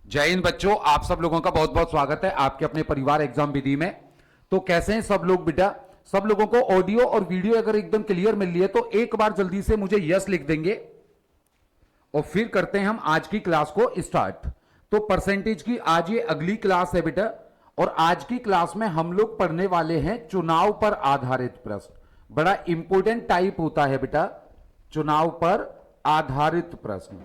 जय हिंद बच्चों, आप सब लोगों का बहुत बहुत स्वागत है आपके अपने परिवार एग्जाम विधि में। तो कैसे हैं सब लोग बेटा? सब लोगों को ऑडियो और वीडियो अगर एकदम क्लियर मिल रही है तो एक बार जल्दी से मुझे यस लिख देंगे और फिर करते हैं हम आज की क्लास को स्टार्ट। तो परसेंटेज की आज ये अगली क्लास है बेटा, और आज की क्लास में हम लोग पढ़ने वाले हैं चुनाव पर आधारित प्रश्न। बड़ा इंपॉर्टेंट टाइप होता है बेटा चुनाव पर आधारित प्रश्न,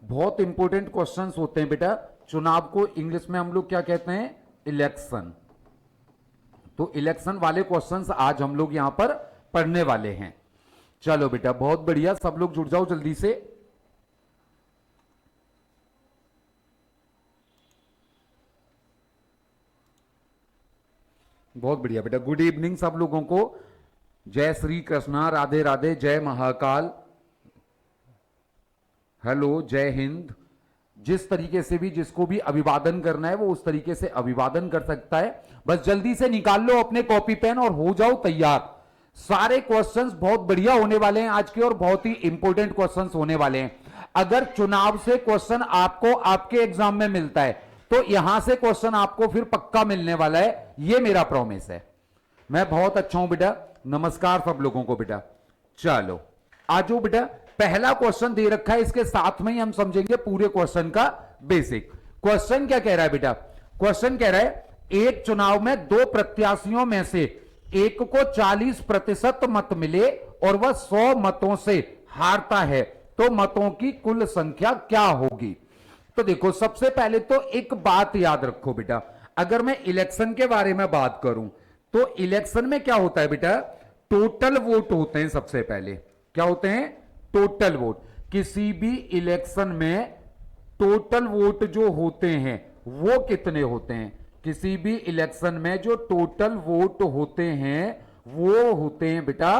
बहुत इंपॉर्टेंट क्वेश्चंस होते हैं बेटा। चुनाव को इंग्लिश में हम लोग क्या कहते हैं? इलेक्शन। तो इलेक्शन वाले क्वेश्चंस आज हम लोग यहां पर पढ़ने वाले हैं। चलो बेटा बहुत बढ़िया, सब लोग जुड़ जाओ जल्दी से। बहुत बढ़िया बेटा, गुड इवनिंग सब लोगों को। जय श्री कृष्णा, राधे राधे, जय महाकाल, हेलो, जय हिंद। जिस तरीके से भी जिसको भी अभिवादन करना है वो उस तरीके से अभिवादन कर सकता है। बस जल्दी से निकाल लो अपने कॉपी पेन और हो जाओ तैयार। सारे क्वेश्चंस बहुत बढ़िया होने वाले हैं आज के, और बहुत ही इंपॉर्टेंट क्वेश्चंस होने वाले हैं। अगर चुनाव से क्वेश्चन आपको आपके एग्जाम में मिलता है तो यहां से क्वेश्चन आपको फिर पक्का मिलने वाला है, यह मेरा प्रॉमिस है। मैं बहुत अच्छा हूं बेटा। नमस्कार सब लोगों को बेटा। चलो आजो बेटा, पहला क्वेश्चन दे रखा है, इसके साथ में ही हम समझेंगे पूरे क्वेश्चन का बेसिक। क्वेश्चन क्या कह रहा है बेटा? क्वेश्चन कह रहा है एक चुनाव में दो प्रत्याशियों में से एक को 40% मत मिले और वह 100 मतों से हारता है, तो मतों की कुल संख्या क्या होगी? तो देखो सबसे पहले तो एक बात याद रखो बेटा, अगर मैं इलेक्शन के बारे में बात करूं तो इलेक्शन में क्या होता है बेटा? टोटल वोट होते हैं। सबसे पहले क्या होते हैं? Total vote. किसी भी इलेक्शन में टोटल वोट जो होते हैं वो कितने होते हैं? किसी भी इलेक्शन में जो टोटल वोट होते हैं वो होते हैं बेटा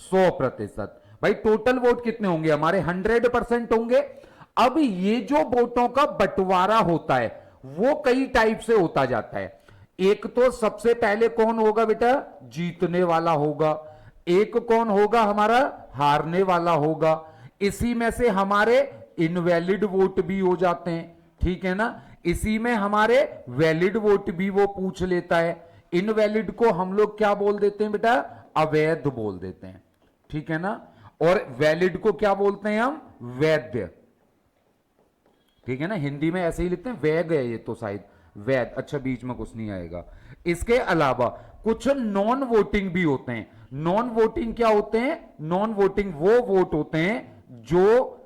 100%। भाई टोटल वोट कितने होंगे हमारे? 100% होंगे। अब ये जो वोटों का बंटवारा होता है वो कई टाइप से होता जाता है। एक तो सबसे पहले कौन होगा बेटा? जीतने वाला होगा। एक कौन होगा? हमारा हारने वाला होगा। इसी में से हमारे इनवैलिड वोट भी हो जाते हैं, ठीक है ना। इसी में हमारे वैलिड वोट भी वो पूछ लेता है। इनवैलिड को हम लोग क्या बोल देते हैं बेटा? अवैध बोल देते हैं, ठीक है ना। और वैलिड को क्या बोलते हैं हम? वैध, ठीक है ना। हिंदी में ऐसे ही लिखते हैं, वैध है ये तो शायद, वैध। अच्छा बीच में कुछ नहीं आएगा। इसके अलावा कुछ नॉन वोटिंग भी होते हैं। नॉन वोटिंग क्या होते हैं? नॉन वोटिंग वो वोट होते हैं जो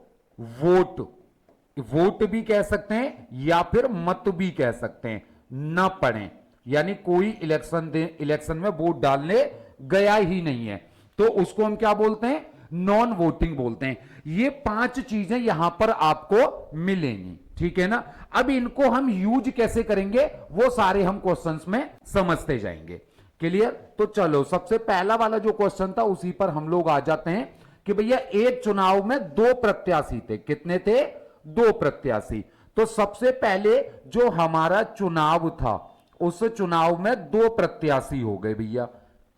वोट भी कह सकते हैं या फिर मत भी कह सकते हैं, न पढ़ें, यानी कोई इलेक्शन में वोट डालने गया ही नहीं है, तो उसको हम क्या बोलते हैं? नॉन वोटिंग बोलते हैं। ये 5 चीजें यहां पर आपको मिलेंगी, ठीक है ना। अब इनको हम यूज कैसे करेंगे वो सारे हम क्वेश्चंस में समझते जाएंगे। क्लियर? तो चलो सबसे पहला वाला जो क्वेश्चन था उसी पर हम लोग आ जाते हैं कि भैया एक चुनाव में 2 प्रत्याशी थे। कितने थे? 2 प्रत्याशी। तो सबसे पहले जो हमारा चुनाव था उस चुनाव में 2 प्रत्याशी हो गए भैया,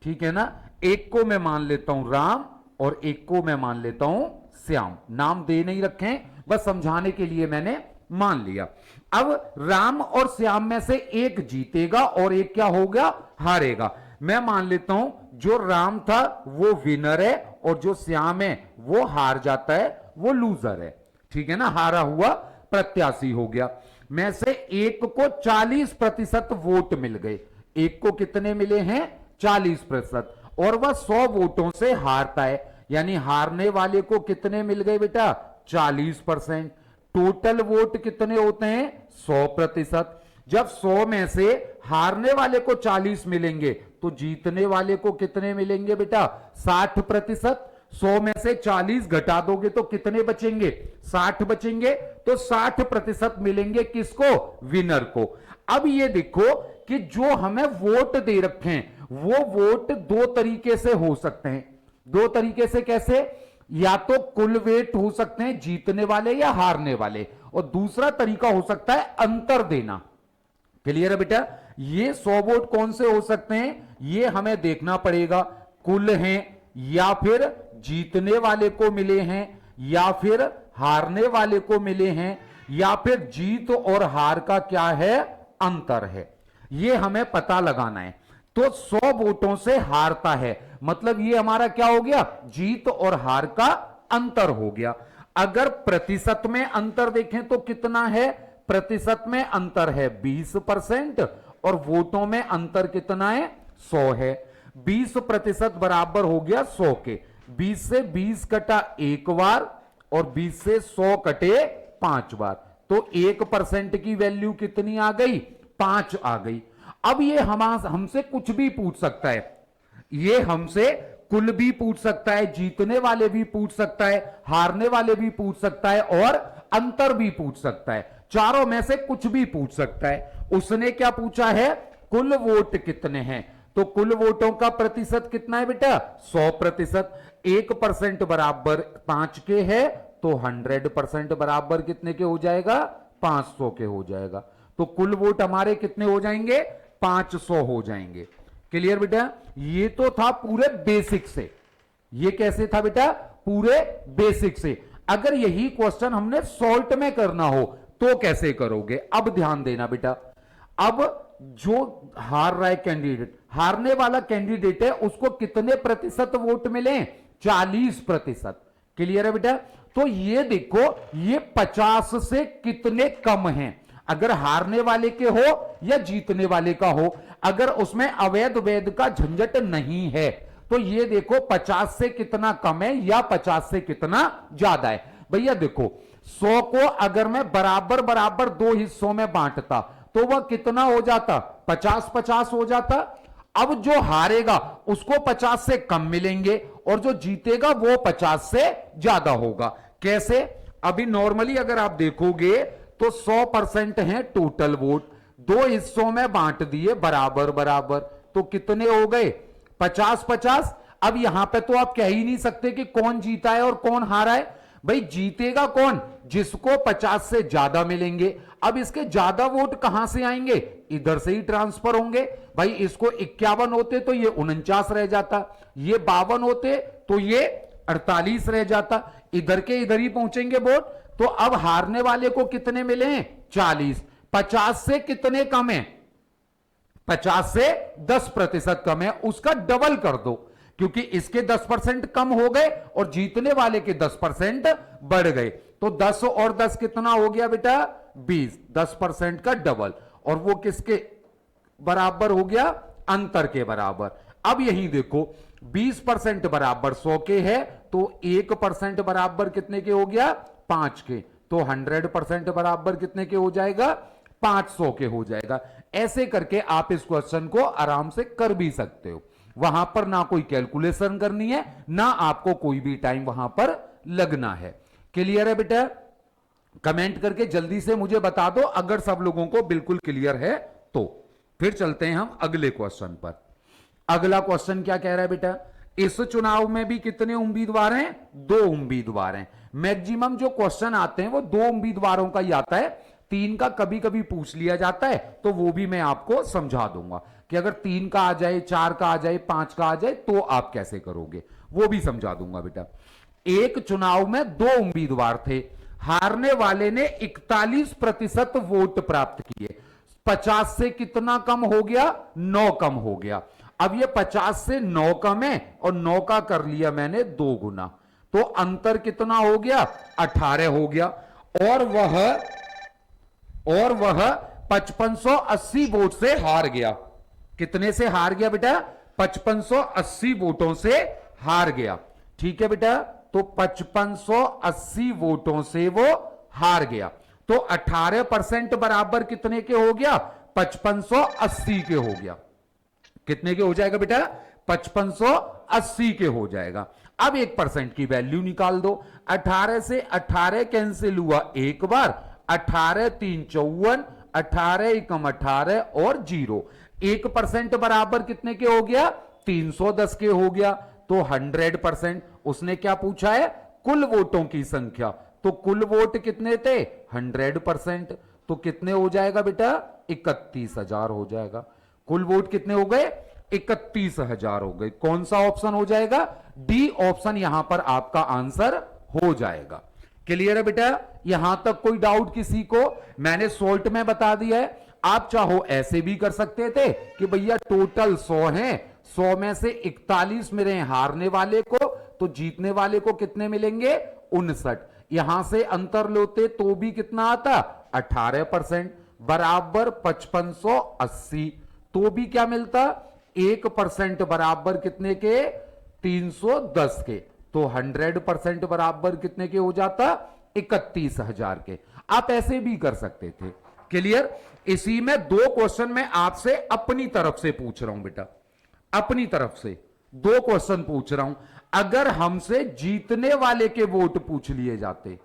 ठीक है ना। एक को मैं मान लेता हूं राम और एक को मैं मान लेता हूं श्याम। नाम दे नहीं रखे, बस समझाने के लिए मैंने मान लिया। अब राम और श्याम में से एक जीतेगा और एक क्या होगा? हारेगा। मैं मान लेता हूं जो राम था वो विनर है और जो श्याम है वो हार जाता है, वो लूजर है, ठीक है ना। हारा हुआ प्रत्याशी हो गया। में से एक को 40% वोट मिल गए। एक को कितने मिले हैं? 40%, और वह 100 वोटों से हारता है, यानी हारने वाले को कितने मिल गए बेटा? 40%। टोटल वोट कितने होते हैं? 100%। जब 100 में से हारने वाले को 40 मिलेंगे तो जीतने वाले को कितने मिलेंगे बेटा? 60%। 100 में से 40 घटा दोगे तो कितने बचेंगे? 60 बचेंगे। तो 60% मिलेंगे किसको? विनर को। अब ये देखो कि जो हमें वोट दे रखे हैं वो वोट 2 तरीके से हो सकते हैं। 2 तरीके से कैसे? या तो कुल वेट हो सकते हैं जीतने वाले या हारने वाले, और दूसरा तरीका हो सकता है अंतर देना। क्लियर है बेटा? ये 100 वोट कौन से हो सकते हैं ये हमें देखना पड़ेगा। कुल हैं या फिर जीतने वाले को मिले हैं या फिर हारने वाले को मिले हैं या फिर जीत और हार का क्या है, अंतर है, ये हमें पता लगाना है। तो 100 वोटों से हारता है, मतलब ये हमारा क्या हो गया, जीत और हार का अंतर हो गया। अगर प्रतिशत में अंतर देखें तो कितना है, प्रतिशत में अंतर है 20% और वोटों में अंतर कितना है, 100 है। 20% बराबर हो गया 100 के, 20 से 20 कटा एक बार और 20 से 100 कटे 5 बार, तो 1% की वैल्यू कितनी आ गई, 5 आ गई। अब ये हमसे कुछ भी पूछ सकता है, ये हमसे कुल भी पूछ सकता है, जीतने वाले भी पूछ सकता है, हारने वाले भी पूछ सकता है और अंतर भी पूछ सकता है, चारों में से कुछ भी पूछ सकता है। उसने क्या पूछा है, कुल वोट कितने हैं, तो कुल वोटों का प्रतिशत कितना है बेटा, 100%। 1% बराबर 5 के है, तो 100% बराबर कितने के हो जाएगा, 500 के हो जाएगा। तो कुल वोट हमारे कितने हो जाएंगे, 500 हो जाएंगे। क्लियर बेटा, ये तो था पूरे बेसिक से, ये कैसे था बेटा, पूरे बेसिक से। अगर यही क्वेश्चन हमने सॉल्ट में करना हो तो कैसे करोगे, अब ध्यान देना बेटा। अब जो हार रहा है कैंडिडेट, हारने वाला कैंडिडेट है, उसको कितने प्रतिशत वोट मिले, 40%। क्लियर है बेटा, तो ये देखो ये 50 से कितने कम हैं, अगर हारने वाले के हो या जीतने वाले का हो, अगर उसमें अवैध वैध का झंझट नहीं है, तो ये देखो 50 से कितना कम है या 50 से कितना ज्यादा है। भैया देखो 100 को अगर मैं बराबर बराबर 2 हिस्सों में बांटता तो वह कितना हो जाता, 50-50 हो जाता। अब जो हारेगा उसको 50 से कम मिलेंगे और जो जीतेगा वो 50 से ज्यादा होगा। कैसे, अभी नॉर्मली अगर आप देखोगे तो 100% है टोटल वोट, 2 हिस्सों में बांट दिए बराबर बराबर, तो कितने हो गए, 50-50। अब यहां पे तो आप कह ही नहीं सकते कि कौन जीता है और कौन हारा है, भाई जीतेगा कौन, जिसको 50 से ज्यादा मिलेंगे। अब इसके ज्यादा वोट कहां से आएंगे, इधर से ही ट्रांसफर होंगे। भाई इसको 51 होते तो ये 49 रह जाता, ये 52 होते तो ये 48 रह जाता, इधर के इधर ही पहुंचेंगे वोट। तो अब हारने वाले को कितने मिले हैं, 40। 50 से कितने कम है, 50 से 10% कम है, उसका डबल कर दो, क्योंकि इसके 10% कम हो गए और जीतने वाले के 10% बढ़ गए। तो 10 और 10 कितना हो गया बेटा, 20, 10% का डबल, और वो किसके बराबर हो गया, अंतर के बराबर। अब यही देखो 20% बराबर 100 के है, तो 1% बराबर कितने के हो गया, 5 के, तो 100% बराबर कितने के हो जाएगा, 500 के हो जाएगा। ऐसे करके आप इस क्वेश्चन को आराम से कर भी सकते हो, वहां पर ना कोई कैलकुलेशन करनी है, ना आपको कोई भी टाइम वहां पर लगना है। क्लियर है बेटा, कमेंट करके जल्दी से मुझे बता दो अगर सब लोगों को बिल्कुल क्लियर है तो। फिर चलते हैं हम अगले क्वेश्चन पर। अगला क्वेश्चन क्या कह रहा है बेटा, इस चुनाव में भी कितने उम्मीदवार हैं, 2 उम्मीदवार हैं। मैक्सिमम जो क्वेश्चन आते हैं वो 2 उम्मीदवारों का ही आता है, 3 का कभी कभी पूछ लिया जाता है, तो वो भी मैं आपको समझा दूंगा कि अगर 3 का आ जाए, 4 का आ जाए, 5 का आ जाए तो आप कैसे करोगे, वो भी समझा दूंगा बेटा। एक चुनाव में 2 उम्मीदवार थे, हारने वाले ने 41% वोट प्राप्त किए, 50 से कितना कम हो गया, 9 कम हो गया। अब ये 50 से 9 कम है और 9 का कर लिया मैंने 2 गुना, तो अंतर कितना हो गया, 18 हो गया। और वह 5580 वोट से हार गया। कितने से हार गया बेटा, 5580 वोटों से हार गया। ठीक है बेटा, तो 5580 वोटों से वो हार गया, तो 18% बराबर कितने के हो गया, 5580 के हो गया। कितने के हो जाएगा बेटा, 5580 के हो जाएगा। अब 1% की वैल्यू निकाल दो, 18 से 18 कैंसिल हुआ एक बार, 18 3 54, 18 एकम 18 और 0, 1% बराबर कितने के हो गया, 310 के हो गया। तो 100%, उसने क्या पूछा है, कुल वोटों की संख्या, तो कुल वोट कितने थे, 100%, तो कितने हो जाएगा बेटा, 31,000 हो जाएगा। कुल वोट कितने हो गए, 31,000 हो गए। कौन सा ऑप्शन हो जाएगा, डी ऑप्शन यहां पर आपका आंसर हो जाएगा। क्लियर है बेटा? यहां तक कोई डाउट किसी को? मैंने शॉर्ट में बता दिया है। आप चाहो ऐसे भी कर सकते थे कि भैया टोटल 100 हैं, 100 में से 41 मिले हारने वाले को, तो जीतने वाले को कितने मिलेंगे? 59। यहां से अंतर लेते तो भी कितना आता? 18% बराबर 5580। तो भी क्या मिलता? 1% बराबर कितने के? 310 के। तो 100% बराबर कितने के हो जाता? 31,000 के। आप ऐसे भी कर सकते थे। क्लियर? इसी में 2 क्वेश्चन मैं आपसे अपनी तरफ से पूछ रहा हूं बेटा, अपनी तरफ से 2 क्वेश्चन पूछ रहा हूं। अगर हमसे जीतने वाले के वोट पूछ लिए जाते,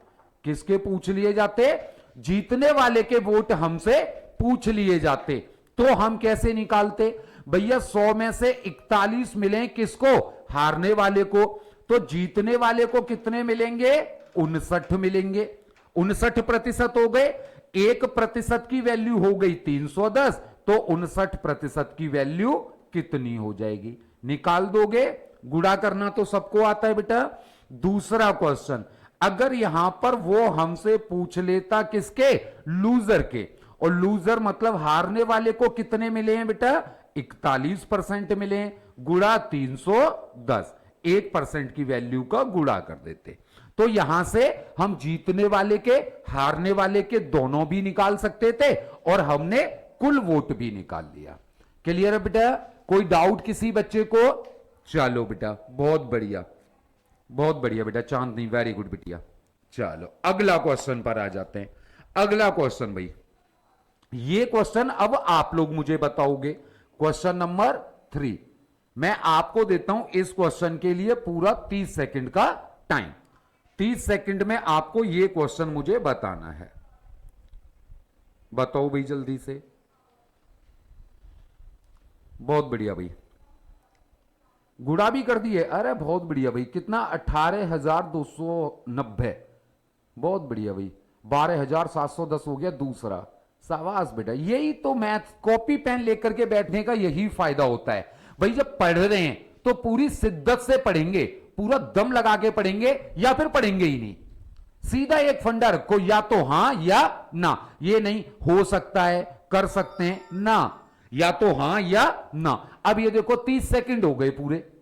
किसके पूछ लिए जाते? जीतने वाले के वोट हमसे पूछ लिए जाते, तो हम कैसे निकालते? भैया 100 में से 41 मिले किसको? हारने वाले को। तो जीतने वाले को कितने मिलेंगे? 59 मिलेंगे। 59% हो गए। 1% की वैल्यू हो गई 310, तो 59% की वैल्यू कितनी हो जाएगी? निकाल दोगे? गुणा करना तो सबको आता है बेटा। दूसरा क्वेश्चन, अगर यहां पर वो हमसे पूछ लेता किसके? लूजर के। और लूजर मतलब हारने वाले को कितने मिले हैं बेटा? 41% मिले हैं। गुणा 310, 1% की वैल्यू का गुणा कर देते। तो यहां से हम जीतने वाले के, हारने वाले के दोनों भी निकाल सकते थे, और हमने कुल वोट भी निकाल लिया। क्लियर है बेटा? कोई डाउट किसी बच्चे को? चलो बेटा, बहुत बढ़िया, बहुत बढ़िया बेटा चांदनी, वेरी गुड बिटिया। चलो अगला क्वेश्चन पर आ जाते हैं। अगला क्वेश्चन भाई, ये क्वेश्चन अब आप लोग मुझे बताओगे। Question number 3। मैं आपको देता हूं इस क्वेश्चन के लिए पूरा 30 सेकंड का टाइम। 30 सेकंड में आपको यह क्वेश्चन मुझे बताना है। बताओ भाई जल्दी से। बहुत बढ़िया भाई, गुणा भी कर दिए। अरे बहुत बढ़िया भाई। कितना? 18,290। बहुत बढ़िया भाई। 12,710 हो गया दूसरा। शाबाश बेटा। यही तो मैथ कॉपी पेन लेकर के बैठने का यही फायदा होता है भाई। जब पढ़ रहे हैं तो पूरी शिद्दत से पढ़ेंगे, पूरा दम लगा के पढ़ेंगे, या फिर पढ़ेंगे ही नहीं। सीधा एक फंडा रखो, या तो हां या ना। ये नहीं हो सकता है, कर सकते हैं, ना। या तो हां या ना। अब ये देखो 30 सेकंड हो गए पूरे।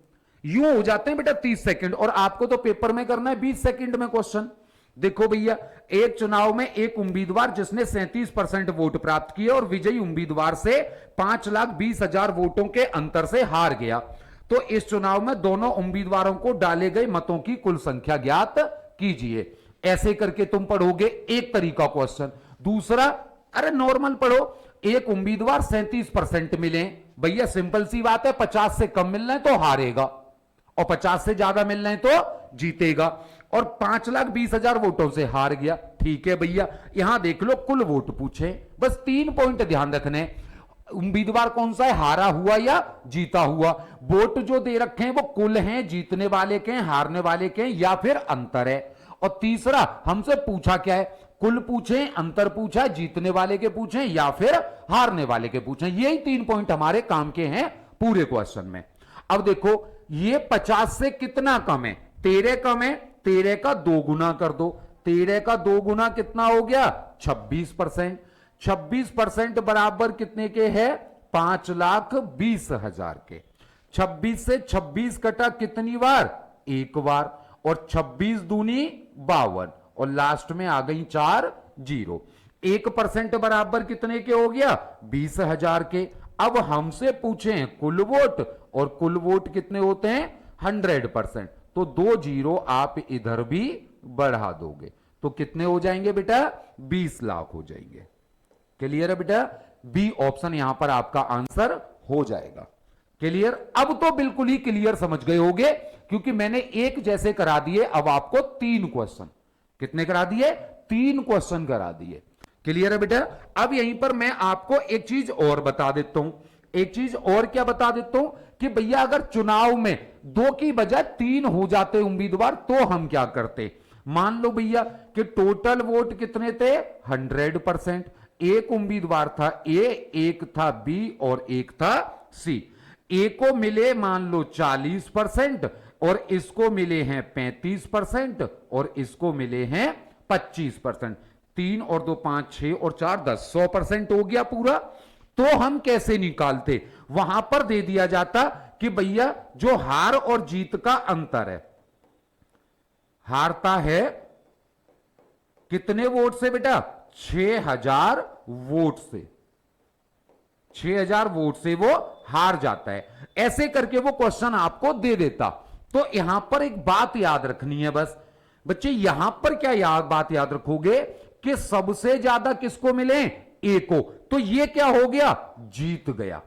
यूं हो जाते हैं बेटा 30 सेकंड। और आपको तो पेपर में करना है 20 सेकंड में क्वेश्चन। देखो भैया, एक चुनाव में एक उम्मीदवार जिसने 37% वोट प्राप्त किए और विजयी उम्मीदवार से 5,20,000 वोटों के अंतर से हार गया, तो इस चुनाव में दोनों उम्मीदवारों को डाले गए मतों की कुल संख्या ज्ञात कीजिए। ऐसे करके तुम पढ़ोगे एक तरीका क्वेश्चन। दूसरा, अरे नॉर्मल पढ़ो। एक उम्मीदवार 37% मिले, भैया सिंपल सी बात है, 50 से कम मिल रहे तो हारेगा, और 50 से ज्यादा मिल रहे तो जीतेगा। और 5,20,000 वोटों से हार गया। ठीक है भैया, यहां देख लो कुल वोट पूछे। बस 3 पॉइंट ध्यान रखने। उम्मीदवार कौन सा है? हारा हुआ या जीता हुआ। वोट जो दे रखे हैं वो कुल हैं, जीतने वाले के, हारने वाले के, या फिर अंतर है। और तीसरा, हमसे पूछा क्या है? कुल पूछे, अंतर पूछा, जीतने वाले के पूछे, या फिर हारने वाले के पूछे। यही 3 पॉइंट हमारे काम के हैं पूरे क्वेश्चन में। अब देखो, ये 50 से कितना कम है? 13 कम है। 13 का 2 गुना कर दो। 13 का 2 गुना कितना हो गया? 26%। 26% बराबर कितने के है? 5,20,000 के। 26 से 26 कटा कितनी बार? एक बार। और 26 दूनी 52, और लास्ट में आ गई 4 जीरो। 1% बराबर कितने के हो गया? 20,000 के। अब हमसे पूछे कुल वोट, और कुल वोट कितने होते हैं? 100%। तो 2 जीरो आप इधर भी बढ़ा दोगे तो कितने हो जाएंगे बेटा? 20 लाख हो जाएंगे। क्लियर है बेटा? बी ऑप्शन यहां पर आपका आंसर हो जाएगा। क्लियर? अब तो बिल्कुल ही क्लियर समझ गए होगे, क्योंकि मैंने एक जैसे करा दिए। अब आपको 3 क्वेश्चन, कितने करा दिए? 3 क्वेश्चन करा दिए। क्लियर है बेटा? अब यहीं पर मैं आपको एक चीज और बता देता हूं। एक चीज और क्या बता देता हूं कि भैया अगर चुनाव में 2 की बजाय 3 हो जाते उम्मीदवार, तो हम क्या करते? मान लो भैया कि टोटल वोट कितने थे? 100%। एक उम्मीदवार था ए, एक था बी, और एक था सी। ए को मिले मान लो 40%, और इसको मिले हैं 35%, और इसको मिले हैं 25%। 3 और 2 5, 6 और 4 10, 100% हो गया पूरा। तो हम कैसे निकालते? वहां पर दे दिया जाता कि भैया जो हार और जीत का अंतर है, हारता है कितने वोट से बेटा? 6000 वोट से। 6000 वोट से वो हार जाता है। ऐसे करके वो क्वेश्चन आपको दे देता। तो यहां पर एक बात याद रखनी है बस बच्चे, यहां पर क्या बात याद रखोगे कि सबसे ज्यादा किसको मिले? ए को। तो ये क्या हो गया? जीत गया,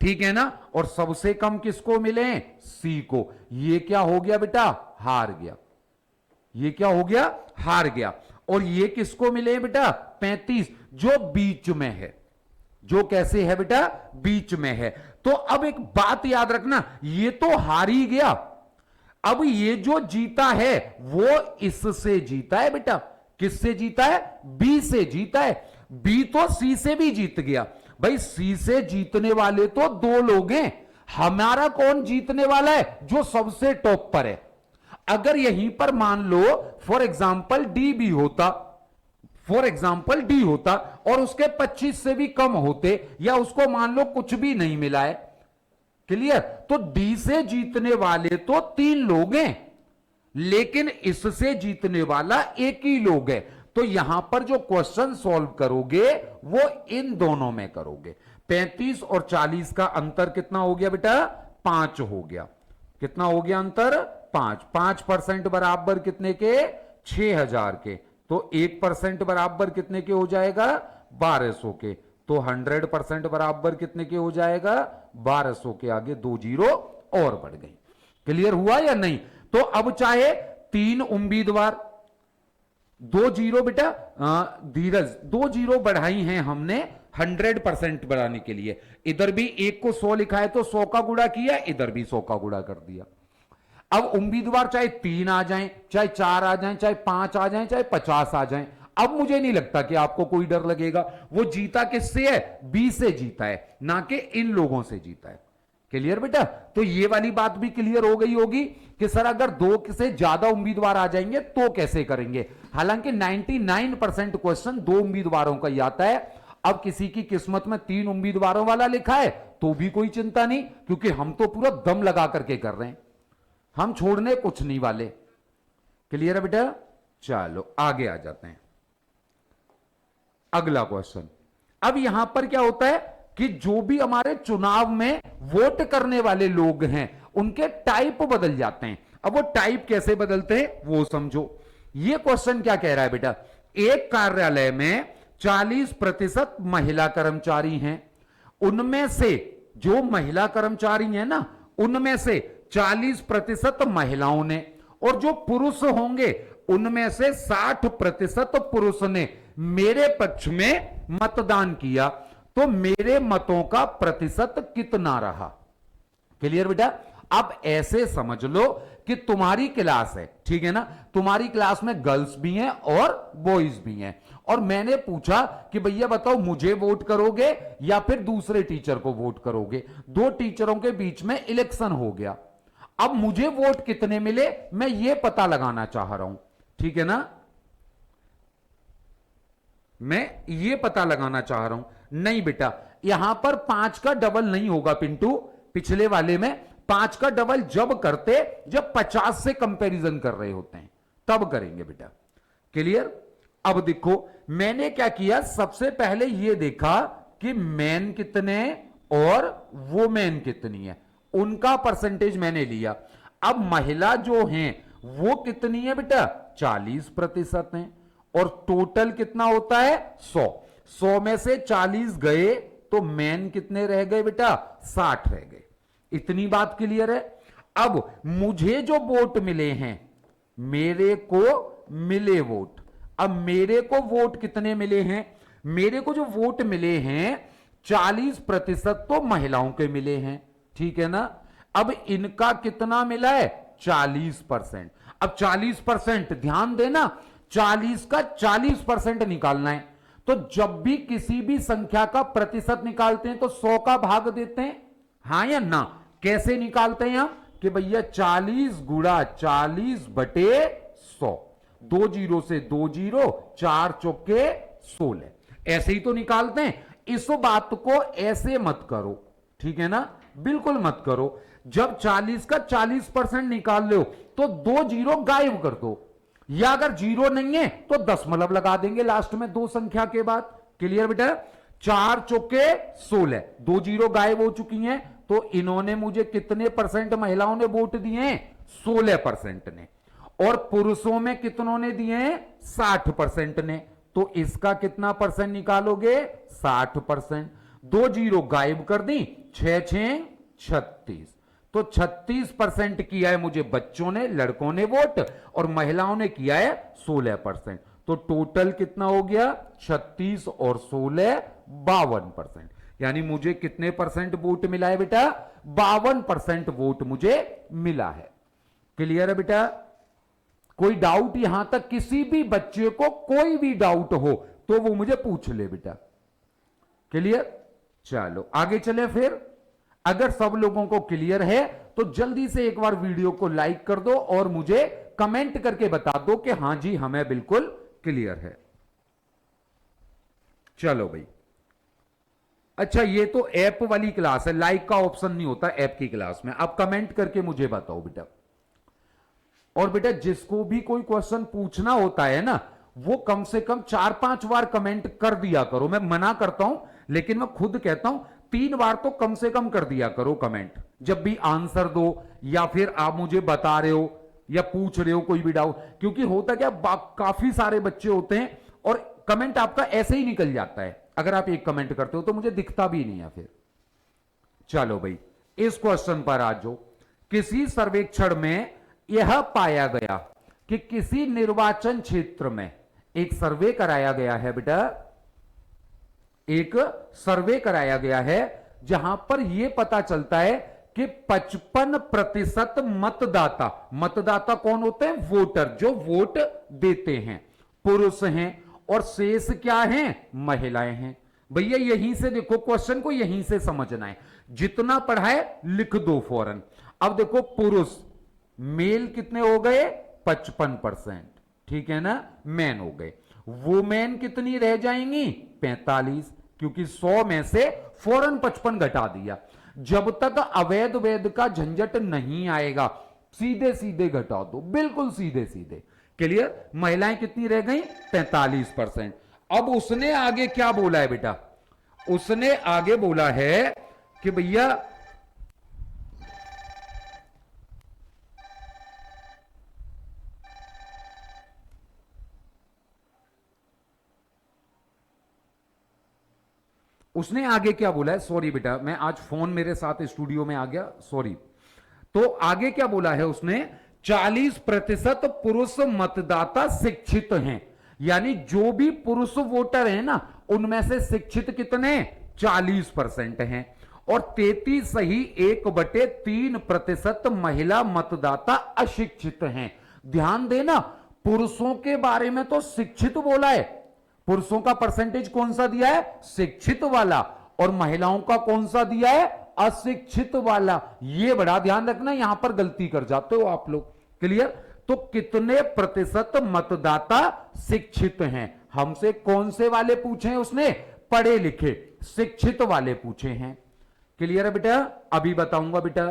ठीक है ना। और सबसे कम किसको मिले? सी को। ये क्या हो गया बेटा? हार गया। ये क्या हो गया? हार गया। और ये किसको मिले बेटा? 35, जो बीच में है। जो कैसे है बेटा? बीच में है। तो अब एक बात याद रखना, ये तो हार ही गया। अब ये जो जीता है वो इससे जीता है बेटा। किससे जीता है? बी से जीता है। बी तो सी से भी जीत गया। भाई सी से जीतने वाले तो दो लोग हैं। हमारा कौन जीतने वाला है? जो सबसे टॉप पर है। अगर यहीं पर मान लो फॉर एग्जाम्पल डी भी होता, फॉर एग्जाम्पल डी होता और उसके 25 से भी कम होते, या उसको मान लो कुछ भी नहीं मिला है, क्लियर? तो डी से जीतने वाले तो 3 लोग हैं, लेकिन इससे जीतने वाला एक ही लोग है। तो यहां पर जो क्वेश्चन सॉल्व करोगे वो इन दोनों में करोगे। 35 और 40 का अंतर कितना हो गया बेटा? 5 हो गया। कितना हो गया अंतर? 5। 5% बराबर कितने के? 6000 के। तो 1% बराबर कितने के हो जाएगा? 1200 के। तो 100% बराबर कितने के हो जाएगा? 1200 के। आगे 2 जीरो और बढ़ गई। क्लियर हुआ या नहीं? तो अब चाहे 3 उम्मीदवार, 2 जीरो बेटा धीरज, 2 जीरो बढ़ाई हैं हमने 100% बढ़ाने के लिए। इधर भी 1 को 100 लिखा है तो 100 का गुणा किया, इधर भी 100 का गुणा कर दिया। अब उम्मीदवार चाहे 3 आ जाएं, चाहे 4 आ जाएं, चाहे 5 आ जाएं, चाहे 50 आ जाएं, अब मुझे नहीं लगता कि आपको कोई डर लगेगा। वो जीता किससे है? बी से जीता है, ना कि इन लोगों से जीता है। क्लियर बेटा? तो ये वाली बात भी क्लियर हो गई होगी कि सर अगर 2 से ज्यादा उम्मीदवार आ जाएंगे तो कैसे करेंगे। हालांकि 99% क्वेश्चन 2 उम्मीदवारों का ही आता है। अब किसी की किस्मत में 3 उम्मीदवारों वाला लिखा है तो भी कोई चिंता नहीं, क्योंकि हम तो पूरा दम लगा करके कर रहे हैं, हम छोड़ने कुछ नहीं वाले। क्लियर है बेटा? चलो आगे आ जाते हैं। अगला क्वेश्चन। अब यहां पर क्या होता है कि जो भी हमारे चुनाव में वोट करने वाले लोग हैं उनके टाइप बदल जाते हैं। अब वो टाइप कैसे बदलते हैं वो समझो। ये क्वेश्चन क्या कह रहा है बेटा? एक कार्यालय में 40% महिला कर्मचारी हैं, उनमें से जो महिला कर्मचारी हैं ना, उनमें से 40% महिलाओं ने, और जो पुरुष होंगे उनमें से 60% पुरुष ने मेरे पक्ष में मतदान किया। तो मेरे मतों का प्रतिशत कितना रहा? क्लियर बेटा? अब ऐसे समझ लो कि तुम्हारी क्लास है, ठीक है ना, तुम्हारी क्लास में गर्ल्स भी हैं और बॉयज भी हैं, और मैंने पूछा कि भैया बताओ मुझे वोट करोगे या फिर दूसरे टीचर को वोट करोगे। 2 टीचरों के बीच में इलेक्शन हो गया। अब मुझे वोट कितने मिले मैं ये पता लगाना चाह रहा हूं, ठीक है ना, मैं ये पता लगाना चाह रहा हूं। नहीं बेटा, यहां पर 5 का डबल नहीं होगा पिंटू। पिछले वाले में 5 का डबल जब करते जब 50 से कंपैरिजन कर रहे होते हैं तब करेंगे बेटा। क्लियर? अब देखो मैंने क्या किया, सबसे पहले ये देखा कि मैन कितने और वुमेन कितनी है, उनका परसेंटेज मैंने लिया। अब महिला जो हैं वो कितनी है बेटा? 40% है, और टोटल कितना होता है? 100। 100 में से 40 गए तो मैन कितने रह गए बेटा? 60 रह गए। इतनी बात क्लियर है? अब मुझे जो वोट मिले हैं, मेरे को मिले वोट, अब मेरे को वोट कितने मिले हैं? मेरे को जो वोट मिले हैं 40% तो महिलाओं के मिले हैं, ठीक है ना। अब इनका कितना मिला है? 40%। अब 40%, ध्यान देना, 40 का 40% निकालना है। तो जब भी किसी भी संख्या का प्रतिशत निकालते हैं तो 100 का भाग देते हैं, हां या ना? कैसे निकालते हैं हम कि भैया 40 गुणा 40 बटे 100। 2 जीरो से 2 जीरो, 4 चौके 16। ऐसे ही तो निकालते हैं। इस बात को ऐसे मत करो, ठीक है ना, बिल्कुल मत करो। जब 40 का 40% निकाल लो तो 2 जीरो गायब कर दो, या अगर जीरो नहीं है तो दशमलव लगा देंगे लास्ट में दो संख्या के बाद। क्लियर बेटा? 4 चौके 16, 2 जीरो गायब हो चुकी हैं, तो इन्होंने मुझे कितने परसेंट महिलाओं ने वोट दिए? 16% ने। और पुरुषों में कितनों ने दिए? 60% ने। तो इसका कितना परसेंट निकालोगे? 60%। 2 जीरो गायब कर दी, 6 6 36। तो 36% किया है मुझे बच्चों ने, लड़कों ने वोट, और महिलाओं ने किया है 16%। तो टोटल कितना हो गया? 36 और 16 52%। यानी मुझे कितने परसेंट वोट मिला है बेटा? 52% वोट मुझे मिला है। क्लियर है बेटा? कोई डाउट यहां तक? किसी भी बच्चे को कोई भी डाउट हो तो वो मुझे पूछ ले बेटा। क्लियर? चलो आगे चले फिर। अगर सब लोगों को क्लियर है तो जल्दी से एक बार वीडियो को लाइक कर दो और मुझे कमेंट करके बता दो कि हां जी हमें बिल्कुल क्लियर है। चलो भाई। अच्छा, ये तो ऐप वाली क्लास है, लाइक का ऑप्शन नहीं होता ऐप की क्लास में। अब कमेंट करके मुझे बताओ बेटा। और बेटा जिसको भी कोई क्वेश्चन पूछना होता है ना, वो कम से कम 4-5 बार कमेंट कर दिया करो। मैं मना करता हूं लेकिन मैं खुद कहता हूं 3 बार तो कम से कम कर दिया करो कमेंट, जब भी आंसर दो या फिर आप मुझे बता रहे हो या पूछ रहे हो कोई भी डाउट। क्योंकि होता क्या, काफी सारे बच्चे होते हैं और कमेंट आपका ऐसे ही निकल जाता है। अगर आप एक कमेंट करते हो तो मुझे दिखता भी नहीं है फिर। चलो भाई, इस क्वेश्चन पर आ जाओ। किसी सर्वेक्षण में यह पाया गया कि किसी निर्वाचन क्षेत्र में एक सर्वे कराया गया है बेटा, एक सर्वे कराया गया है जहां पर यह पता चलता है कि 55% मतदाता, मतदाता कौन होते हैं? वोटर, जो वोट देते हैं, पुरुष हैं, और शेष क्या हैं? महिलाएं हैं। भैया यहीं से देखो, क्वेश्चन को यहीं से समझना है। जितना पढ़ा है लिख दो फौरन। अब देखो पुरुष, मेल कितने हो गए? 55%, ठीक है ना, मैन हो गए। वुमेन कितनी रह जाएंगी? 45, क्योंकि 100 में से फौरन 55 घटा दिया। जब तक अवैध वैध का झंझट नहीं आएगा सीधे सीधे घटा दो, बिल्कुल सीधे सीधे। क्लियर? महिलाएं कितनी रह गई? 43%। अब उसने आगे क्या बोला है बेटा? उसने आगे बोला है कि भैया उसने आगे क्या बोला है? सॉरी बेटा, मैं आज फोन मेरे साथ स्टूडियो में आ गया, सॉरी। तो आगे क्या बोला है उसने? 40% पुरुष मतदाता शिक्षित हैं। यानी जो भी पुरुष वोटर हैं ना, उनमें से शिक्षित कितने? 40% हैं। और 33 सही 1/3% महिला मतदाता अशिक्षित हैं। ध्यान देना, पुरुषों के बारे में तो शिक्षित बोला है, पुरुषों का परसेंटेज कौन सा दिया है? शिक्षित वाला। और महिलाओं का कौन सा दिया है? अशिक्षित वाला। ये बड़ा ध्यान रखना, यहां पर गलती कर जाते हो आप लोग। क्लियर? तो कितने प्रतिशत मतदाता शिक्षित हैं? हमसे कौन से वाले पूछे हैं उसने? पढ़े लिखे शिक्षित वाले पूछे हैं। क्लियर है बेटा? अभी बताऊंगा बेटा।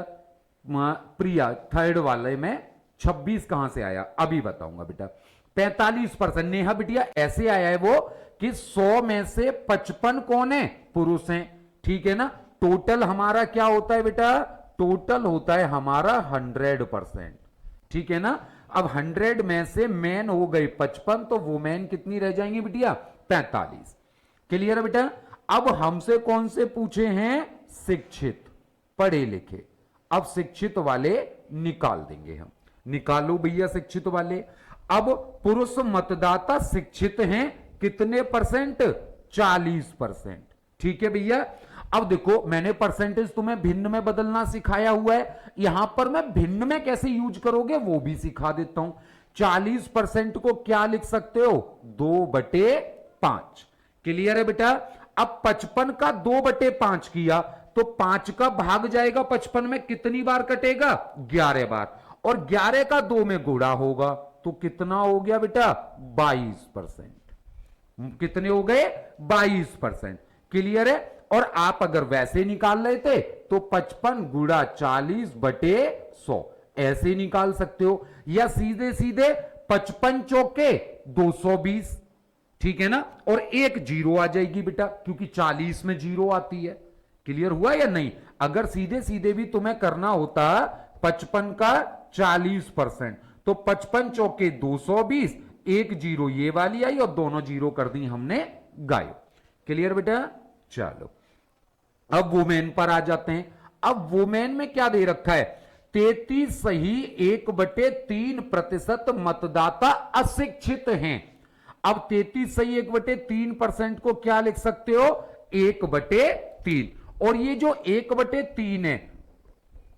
प्रिया, थर्ड वाले में 26 कहां से आया? अभी बताऊंगा बेटा। 45%। नेहा बिटिया ऐसे आया है वो कि 100 में से 55 कौन है? पुरुष हैं, ठीक है ना। टोटल हमारा क्या होता है बेटा? टोटल होता है हमारा 100%, ठीक है ना। अब 100 में से मैन हो गए 55, तो वुमेन कितनी रह जाएंगी बिटिया? 45। क्लियर है बेटा? अब हमसे कौन से पूछे हैं? शिक्षित, पढ़े लिखे। अब शिक्षित वाले निकाल देंगे हम। निकालो भैया शिक्षित वाले। अब पुरुष मतदाता शिक्षित हैं कितने परसेंट? 40%, ठीक है भैया। अब देखो, मैंने परसेंटेज तुम्हें भिन्न में बदलना सिखाया हुआ है, यहां पर मैं भिन्न में कैसे यूज करोगे वो भी सिखा देता हूं। 40% को क्या लिख सकते हो? 2/5। क्लियर है बेटा? अब 55 का 2/5 किया तो 5 का भाग जाएगा 55 में, कितनी बार कटेगा? 11 बार। और 11 का 2 में गुणा होगा, तो कितना हो गया बेटा 22%। कितने हो गए 22%। क्लियर है। और आप अगर वैसे निकाल रहे थे तो 55 गुणा 40 बटे 100 ऐसे निकाल सकते हो, या सीधे सीधे 55 चौके 220। ठीक है ना। और एक जीरो आ जाएगी बेटा, क्योंकि 40 में जीरो आती है। क्लियर हुआ या नहीं। अगर सीधे सीधे भी तुम्हें करना होता 55 का 40%, तो 55 चौके 220, एक जीरो ये वाली आई और दोनों जीरो कर दी हमने गायब। क्लियर बेटा। चलो अब वुमेन पर आ जाते हैं। अब वुमेन में क्या दे रखा है, 33 सही 1/3% मतदाता अशिक्षित हैं। अब 33 सही 1/3% को क्या लिख सकते हो 1/3। और ये जो 1/3 है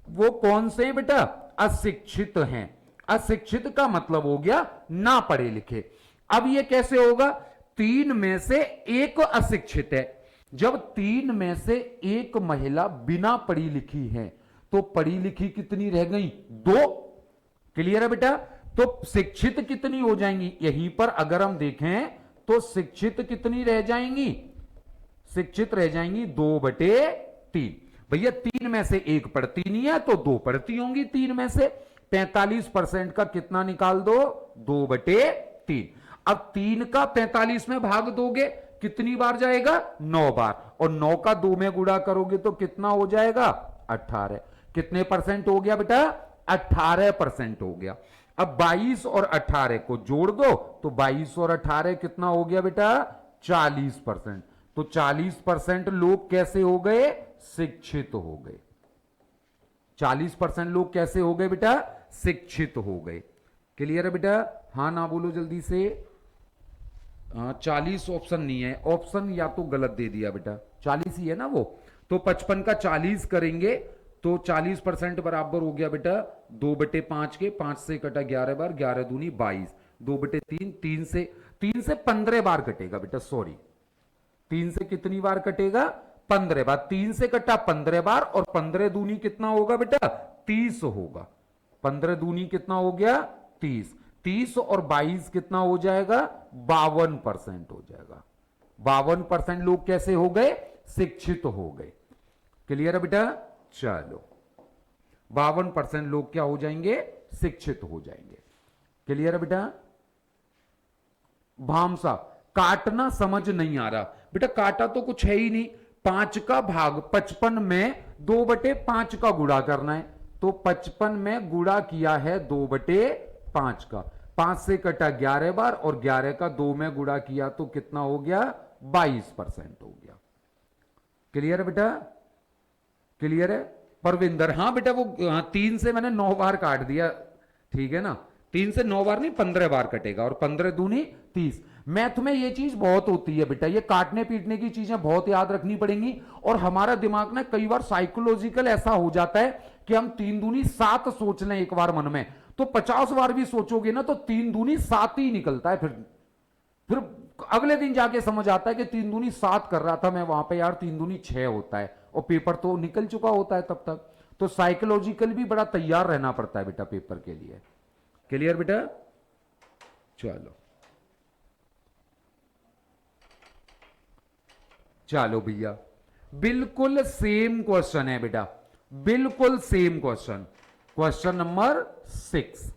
वो कौन से हैं बेटा, अशिक्षित हैं। अशिक्षित का मतलब हो गया ना पढ़े लिखे। अब ये कैसे होगा, 3 में से एक अशिक्षित है। जब 3 में से एक महिला बिना पढ़ी लिखी है तो पढ़ी लिखी कितनी रह गई 2। क्लियर है बेटा। तो शिक्षित कितनी हो जाएंगी, यहीं पर अगर हम देखें तो शिक्षित कितनी रह जाएंगी, शिक्षित रह जाएंगी 2/3। भैया 3 में से एक पढ़ती नहीं है तो 2 पढ़ती होंगी 3 में से। 45% का कितना निकाल दो 2/3। अब 3 का 45 में भाग दोगे कितनी बार जाएगा 9 बार, और 9 का 2 में गुणा करोगे तो कितना हो जाएगा 18। कितने परसेंट हो गया बेटा 18% हो गया। अब 22 और 18 को जोड़ दो तो 22 और 18 कितना हो गया बेटा 40%। तो 40% लोग कैसे हो गए, शिक्षित हो गए। 40% लोग कैसे हो गए बेटा, शिक्षित हो गए। क्लियर है बेटा। हाँ ना बोलो जल्दी से। 40 ऑप्शन नहीं है, ऑप्शन या तो गलत दे दिया बेटा, 40 ही है ना वो। तो 55 का 40 करेंगे तो 40% बराबर हो गया बेटा 2/5 के, 5 से कटा 11 बार, 11 दूनी 22, 2/3, 3 से 15 बार कटेगा बेटा, सॉरी 3 से कितनी बार कटेगा 15 बार। 3 से कटा 15 बार, और 15 दूनी कितना होगा बेटा 30 होगा। 15 दूनी कितना हो गया 30, 30 और 22 कितना हो जाएगा 52% हो जाएगा। 52% लोग कैसे हो गए, शिक्षित हो गए। क्लियर है बेटा। चलो 52% लोग क्या हो जाएंगे, शिक्षित हो जाएंगे। क्लियर है बेटा। भामसा, काटना समझ नहीं आ रहा बेटा, काटा तो कुछ है ही नहीं। 5 का भाग 55 में 2/5 का गुणा करना है, तो 55 में गुणा किया है 2/5 का, 5 से कटा 11 बार, और 11 का 2 में गुणा किया तो कितना हो गया 22% हो गया। क्लियर है बेटा। क्लियर है परविंदर। हाँ बेटा वो 3 से मैंने 9 बार काट दिया, ठीक है ना। 3 से 9 बार नहीं 15 बार कटेगा, और 15 दूनी 30। मैथ में ये चीज बहुत होती है बेटा, ये काटने पीटने की चीजें बहुत याद रखनी पड़ेंगी। और हमारा दिमाग ना कई बार साइकोलॉजिकल ऐसा हो जाता है कि हम 3 दूनी 7 सोच लें एक बार मन में, तो 50 बार भी सोचोगे ना तो 3 दूनी 7 ही निकलता है। फिर अगले दिन जाके समझ आता है कि 3 दूनी 7 कर रहा था मैं वहां पे, यार 3 दूनी 6 होता है, और पेपर तो निकल चुका होता है तब तक। तो साइकोलॉजिकल भी बड़ा तैयार रहना पड़ता है बेटा पेपर के लिए। क्लियर बेटा। चलो चलो भैया, बिल्कुल सेम क्वेश्चन है बेटा, बिल्कुल सेम क्वेश्चन, क्वेश्चन नंबर 6।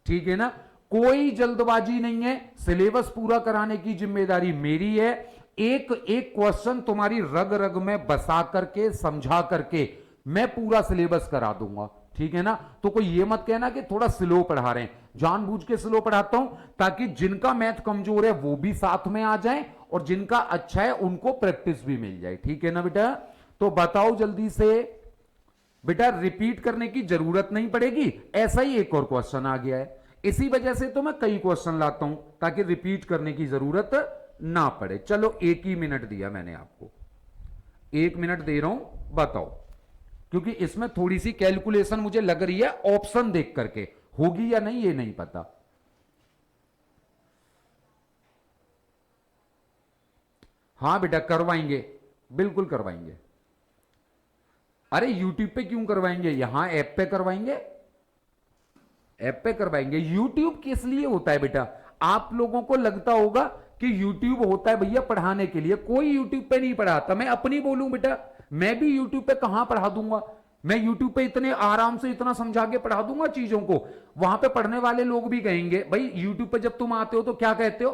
ठीक है ना। कोई जल्दबाजी नहीं है, सिलेबस पूरा कराने की जिम्मेदारी मेरी है। एक एक क्वेश्चन तुम्हारी रग रग में बसा करके समझा करके मैं पूरा सिलेबस करा दूंगा। ठीक है ना। तो कोई ये मत कहना कि थोड़ा स्लो पढ़ा रहे हैं, जानबूझ के स्लो पढ़ाता हूं ताकि जिनका मैथ कमजोर है वो भी साथ में आ जाए, और जिनका अच्छा है उनको प्रैक्टिस भी मिल जाए। ठीक है ना बेटा। तो बताओ जल्दी से बेटा, रिपीट करने की जरूरत नहीं पड़ेगी। ऐसा ही एक और क्वेश्चन आ गया है, इसी वजह से तो मैं कई क्वेश्चन लाता हूं ताकि रिपीट करने की जरूरत ना पड़े। चलो 1 ही मिनट दिया मैंने आपको, 1 मिनट दे रहा हूं, बताओ। क्योंकि इसमें थोड़ी सी कैलकुलेशन मुझे लग रही है, ऑप्शन देख करके होगी या नहीं ये नहीं पता। हां बेटा करवाएंगे, बिल्कुल करवाएंगे। अरे यूट्यूब पे क्यों करवाएंगे, यहां ऐप पे करवाएंगे। ऐप पे करवाएंगे। यूट्यूब किस लिए होता है बेटा? आप लोगों को लगता होगा कि यूट्यूब होता है भैया पढ़ाने के लिए, कोई यूट्यूब पे नहीं पढ़ाता। मैं अपनी बोलूं बेटा, मैं भी यूट्यूब पे कहां पढ़ा दूंगा? मैं यूट्यूब पे इतने आराम से इतना समझा के पढ़ा दूंगा चीजों को, वहां पे पढ़ने वाले लोग भी कहेंगे भाई यूट्यूब पे जब तुम आते हो तो क्या कहते हो,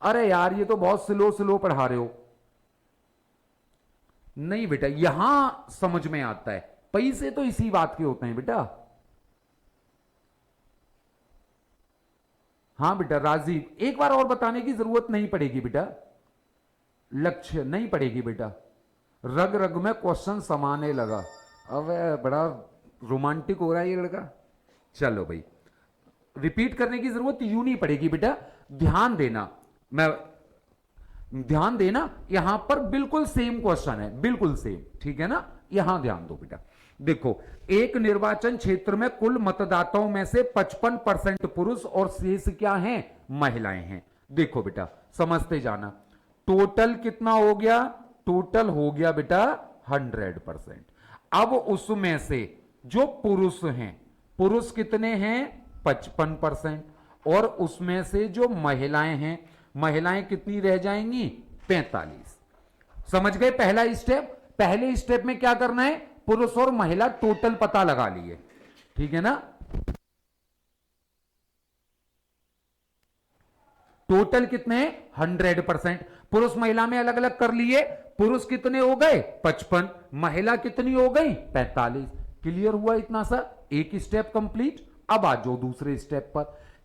अरे यार ये तो बहुत स्लो स्लो पढ़ा रहे हो। नहीं बेटा, यहां समझ में आता है, पैसे तो इसी बात के होते हैं बेटा। हाँ बेटा राजीव, एक बार और बताने की जरूरत नहीं पड़ेगी बेटा, लक्ष्य नहीं पड़ेगी बेटा। रग रग में क्वेश्चन समाने लगा, अब बड़ा रोमांटिक हो रहा है ये लड़का। चलो भाई, रिपीट करने की जरूरत यूं नहीं पड़ेगी बेटा, ध्यान देना, मैं ध्यान देना, यहां पर बिल्कुल सेम क्वेश्चन है, बिल्कुल सेम, ठीक है ना? यहां ध्यान दो बेटा। देखो, एक निर्वाचन क्षेत्र में कुल मतदाताओं में से 55% पुरुष और शेष क्या हैं? महिलाएं हैं। देखो बेटा, समझते जाना, टोटल कितना हो गया? टोटल हो गया बेटा 100%। अब उसमें से जो पुरुष हैं, पुरुष कितने हैं? 55%। और उसमें से जो महिलाएं हैं, महिलाएं कितनी रह जाएंगी? 45। समझ गए पहला स्टेप? पहले स्टेप में क्या करना है? पुरुष और महिला टोटल पता लगा लिए, ठीक है ना? टोटल कितने? 100%। पुरुष महिला में अलग अलग कर लिए, पुरुष कितने हो गए? 55, महिला कितनी हो गई? 45। क्लियर हुआ इतना सा? एक स्टेप कंप्लीट। अब आ जाओ दूसरे स्टेप पर।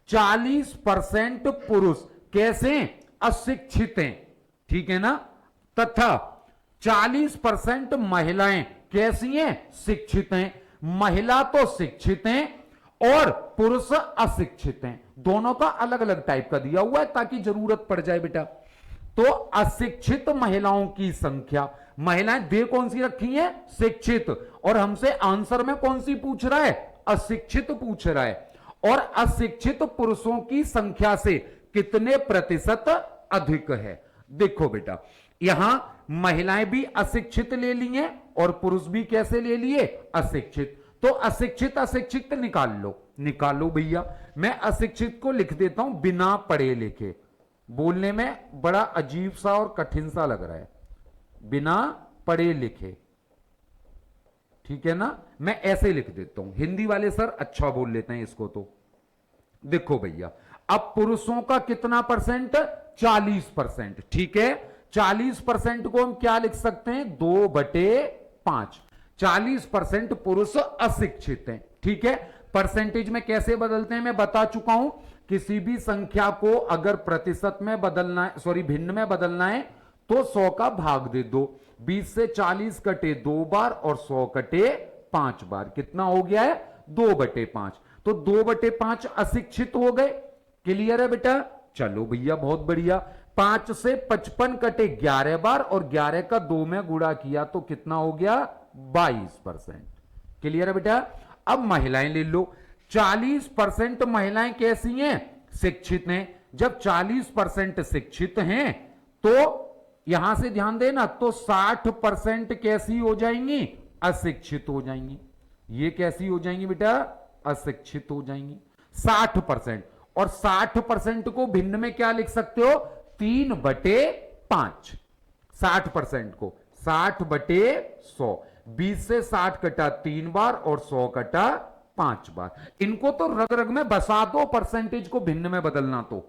40% पुरुष कैसे? अशिक्षित हैं, ठीक है ना? तथा 40% महिलाएं कैसी हैं? शिक्षित हैं। महिला तो शिक्षित हैं और पुरुष अशिक्षित हैं, दोनों का अलग अलग टाइप का दिया हुआ है ताकि जरूरत पड़ जाए बेटा। तो अशिक्षित महिलाओं की संख्या, महिलाएं दे कौन सी रखी है? शिक्षित। और हमसे आंसर में कौन सी पूछ रहा है? अशिक्षित पूछ रहा है। और अशिक्षित पुरुषों की संख्या से कितने प्रतिशत अधिक है? देखो बेटा, यहां महिलाएं भी अशिक्षित ले ली हैं और पुरुष भी कैसे ले लिए? अशिक्षित। तो अशिक्षित अशिक्षित निकाल लो, निकालो भैया। मैं अशिक्षित को लिख देता हूं बिना पढ़े लिखे, बोलने में बड़ा अजीब सा और कठिन सा लग रहा है, बिना पढ़े लिखे, ठीक है ना? मैं ऐसे लिख देता हूं, हिंदी वाले सर अच्छा बोल लेते हैं इसको। तो देखो भैया, अब पुरुषों का कितना परसेंट? 40%, ठीक है? 40% को हम क्या लिख सकते हैं? 2/5। 40% पुरुष अशिक्षित हैं, ठीक है? परसेंटेज में कैसे बदलते हैं मैं बता चुका हूं। किसी भी संख्या को अगर प्रतिशत में बदलना है, सॉरी भिन्न में बदलना है, तो 100 का भाग दे दो। 20 से 40 कटे 2 बार और 100 कटे 5 बार। कितना हो गया है? 2/5। तो 2/5 अशिक्षित हो गए। क्लियर है बेटा? चलो भैया, बहुत बढ़िया। 5 से 55 कटे 11 बार और 11 का 2 में गुणा किया तो कितना हो गया? 22%। क्लियर है बेटा? अब महिलाएं ले लो। 40% महिलाएं कैसी हैं? शिक्षित हैं। जब 40% शिक्षित हैं तो यहां से ध्यान देना, तो 60% कैसी हो जाएंगी? अशिक्षित हो जाएंगी। ये कैसी हो जाएंगी बेटा? अशिक्षित हो जाएंगी। 60%। और 60% को भिन्न में क्या लिख सकते हो? 3/5। 60% को 60/100। 20 से 60 कटा 3 बार और 100 कटा 5 बार। इनको तो रग रग में बसा दो, परसेंटेज को भिन्न में बदलना तो,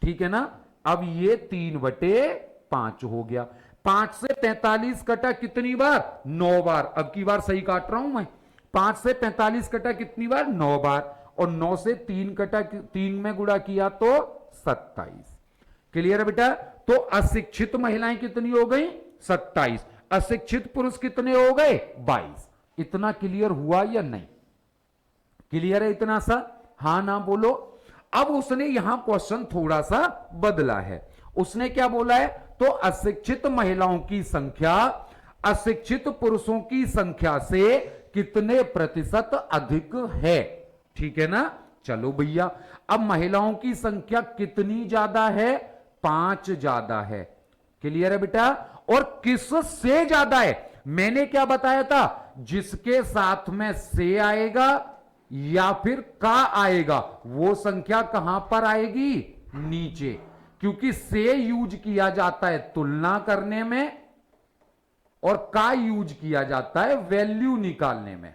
ठीक है ना? अब ये 3/5 हो गया। 5 से 45 कटा कितनी बार? 9 बार। अब की बार सही काट रहा हूं मैं। 5 से 45 कटा कितनी बार? 9 बार। और 9 से 3 कटा 3 में गुणा किया तो 27। क्लियर है बेटा? तो अशिक्षित महिलाएं कितनी हो गई? 27। अशिक्षित पुरुष कितने हो गए? 22। इतना क्लियर हुआ या नहीं? क्लियर है इतना सा? हां ना बोलो। अब उसने यहां क्वेश्चन थोड़ा सा बदला है। उसने क्या बोला है? तो अशिक्षित महिलाओं की संख्या अशिक्षित पुरुषों की संख्या से कितने प्रतिशत अधिक है? ठीक है ना? चलो भैया, अब महिलाओं की संख्या कितनी ज्यादा है? 5 ज्यादा है। क्लियर है बेटा? और किस से ज्यादा है? मैंने क्या बताया था? जिसके साथ में से आएगा या फिर का आएगा, वो संख्या कहां पर आएगी, नीचे, क्योंकि से यूज किया जाता है तुलना करने में और का यूज किया जाता है वैल्यू निकालने में।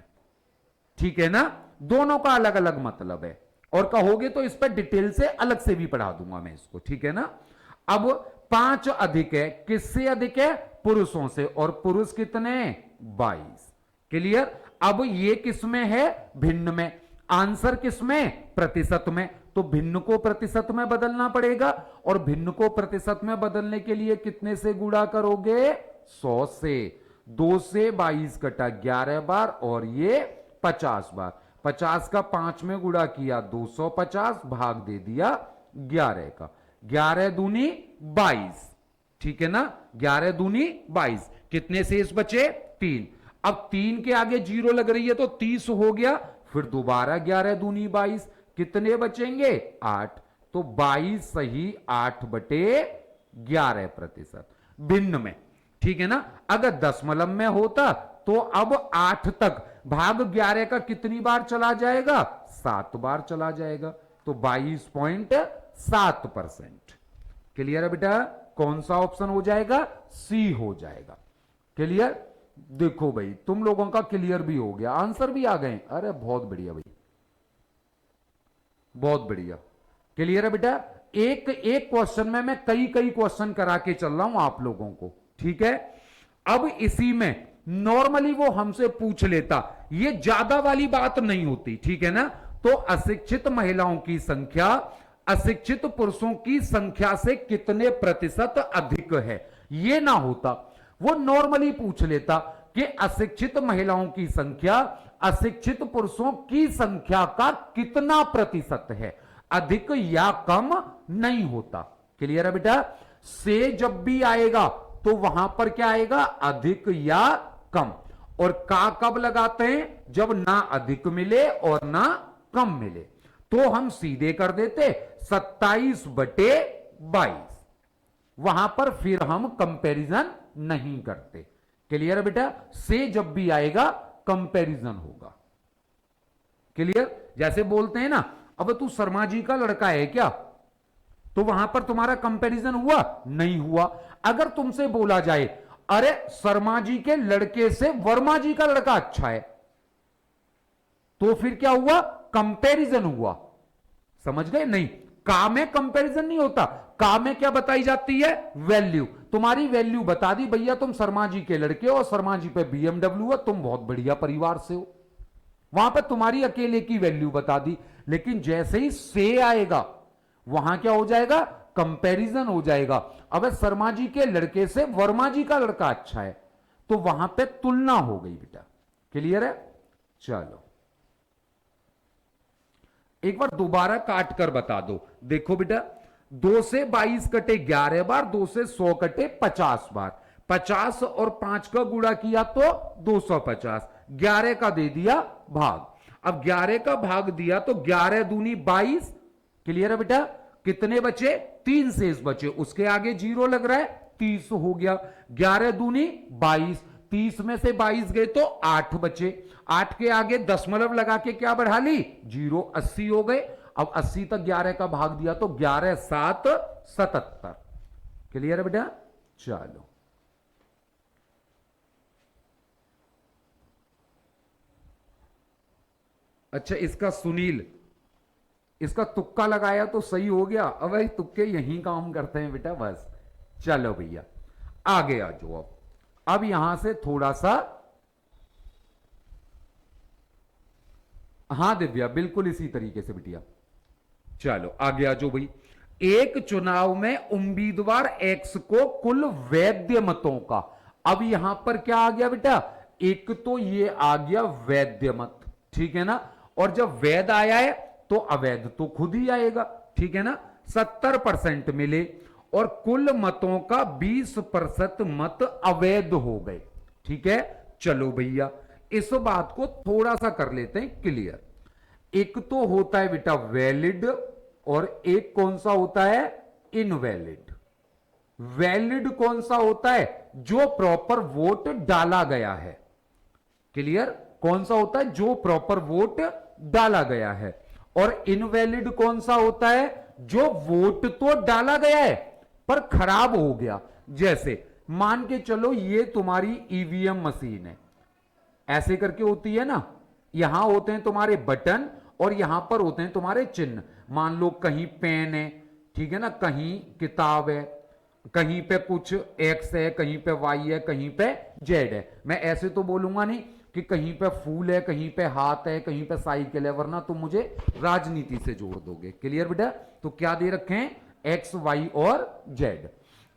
ठीक है ना, दोनों का अलग अलग मतलब है, और कहोगे तो इस पर डिटेल से अलग से भी पढ़ा दूंगा मैं इसको। ठीक है ना, अब 5 अधिक है, किससे अधिक है, पुरुषों से, और पुरुष कितने, 22। क्लियर। अब ये किसमें है, भिन्न में, आंसर किसमें, प्रतिशत में, तो भिन्न को प्रतिशत में बदलना पड़ेगा, और भिन्न को प्रतिशत में बदलने के लिए कितने से गुणा करोगे, 100 से। 2 से 22 कटा 11 बार, और ये 50 बार, 50 का 5 में गुणा किया 250, भाग दे दिया 11 का, 11 दूनी 22। ठीक है ना, 11 दूनी 22, कितने शेष बचे, 3। अब 3 के आगे 0 लग रही है तो 30 हो गया, फिर दोबारा 11 दूनी 22, कितने बचेंगे, 8। तो 22 सही 8/11% भिन्न में। ठीक है ना, अगर दशमलव में होता तो अब 8 तक भाग 11 का कितनी बार चला जाएगा, 7 बार चला जाएगा, तो 22.7%। क्लियर है बेटा, कौन सा ऑप्शन हो जाएगा, सी हो जाएगा। क्लियर, देखो भाई तुम लोगों का क्लियर भी हो गया, आंसर भी आ गए, अरे बहुत बढ़िया भाई, बहुत बढ़िया। क्लियर है बेटा, एक एक क्वेश्चन में मैं कई कई क्वेश्चन करा के चल रहा हूं आप लोगों को। ठीक है, अब इसी में नॉर्मली वो हमसे पूछ लेता, ये ज्यादा वाली बात नहीं होती। ठीक है ना, तो अशिक्षित महिलाओं की संख्या अशिक्षित पुरुषों की संख्या से कितने प्रतिशत अधिक है, ये ना होता, वो नॉर्मली पूछ लेता कि अशिक्षित महिलाओं की संख्या अशिक्षित पुरुषों की संख्या का कितना प्रतिशत है, अधिक या कम नहीं होता। क्लियर है बेटा, से जब भी आएगा तो वहां पर क्या आएगा, अधिक या कम, और का कब लगाते हैं, जब ना अधिक मिले और ना कम मिले, तो हम सीधे कर देते 27/22, वहां पर फिर हम कंपैरिजन नहीं करते। क्लियर है बेटा, से जब भी आएगा कंपैरिजन होगा। क्लियर, जैसे बोलते हैं ना, अब तू शर्मा जी का लड़का है क्या, तो वहां पर तुम्हारा कंपैरिजन हुआ, नहीं हुआ। अगर तुमसे बोला जाए अरे शर्मा जी के लड़के से वर्मा जी का लड़का अच्छा है, तो फिर क्या हुआ, कंपैरिजन हुआ। समझ गए, नहीं, का में कंपैरिजन नहीं होता, का में क्या बताई जाती है, वैल्यू। तुम्हारी वैल्यू बता दी, भैया तुम शर्मा जी के लड़के हो और शर्मा जी पे BMW है, तुम बहुत बढ़िया परिवार से हो, वहां पर तुम्हारी अकेले की वैल्यू बता दी। लेकिन जैसे ही से आएगा वहां क्या हो जाएगा, कंपैरिजन हो जाएगा। अब शर्मा जी के लड़के से वर्मा जी का लड़का अच्छा है, तो वहां पे तुलना हो गई बेटा। क्लियर है, चलो एक बार दोबारा काट कर बता दो। देखो बेटा, 2 से 22 कटे 11 बार, 2 से 100 कटे 50 बार, 50 और 5 का गुणा किया तो 250, 11 का दे दिया भाग। अब 11 का भाग दिया तो 11 दूनी 22। क्लियर है बेटा, कितने बचे, 3 शेष बचे, उसके आगे 0 लग रहा है, 30 हो गया। 11 दूनी 22, 30 में से 22 गए तो 8 बचे, 8 के आगे दशमलव लगा के क्या बढ़ा ली, 0, 80 हो गए। अब 80 तक 11 का भाग दिया तो 11 7 77। क्लियर है बेटा, चलो अच्छा, इसका सुनील, इसका तुक्का लगाया तो सही हो गया। अब भाई तुक्के यहीं काम करते हैं बेटा, बस। चलो भैया आगे आ जाओ। अब यहां से थोड़ा सा, हां दिव्या बिल्कुल इसी तरीके से बिटिया, चलो आगे आ जाओ भाई। एक चुनाव में उम्मीदवार एक्स को कुल वैध मतों का, अब यहां पर क्या आ गया बेटा, एक तो ये आ गया वैध मत, ठीक है ना, और जब वैध आया है तो अवैध तो खुद ही आएगा, ठीक है ना। 70% मिले और कुल मतों का 20% मत अवैध हो गए, ठीक है। चलो भैया इस बात को थोड़ा सा कर लेते हैं क्लियर। एक तो होता है बेटा वैलिड और एक कौन सा होता है, इनवैलिड। वैलिड कौन सा होता है, जो प्रॉपर वोट डाला गया है। क्लियर, कौन सा होता है, जो प्रॉपर वोट डाला गया है। और इनवैलिड कौन सा होता है? जो वोट तो डाला गया है पर खराब हो गया। जैसे मान के चलो ये तुम्हारी ईवीएम मशीन है, ऐसे करके होती है ना, यहां होते हैं तुम्हारे बटन और यहां पर होते हैं तुम्हारे चिन्ह। मान लो कहीं पेन है, ठीक है ना, कहीं किताब है, कहीं पे कुछ एक्स है, कहीं पे वाई है, कहीं पे जेड है। मैं ऐसे तो बोलूंगा नहीं कि कहीं पे फूल है, कहीं पे हाथ है, कहीं पे साइकिल है, वरना तुम मुझे राजनीति से जोड़ दोगे। क्लियर बेटा? तो क्या दे रखे हैं? एक्स, वाई और जेड।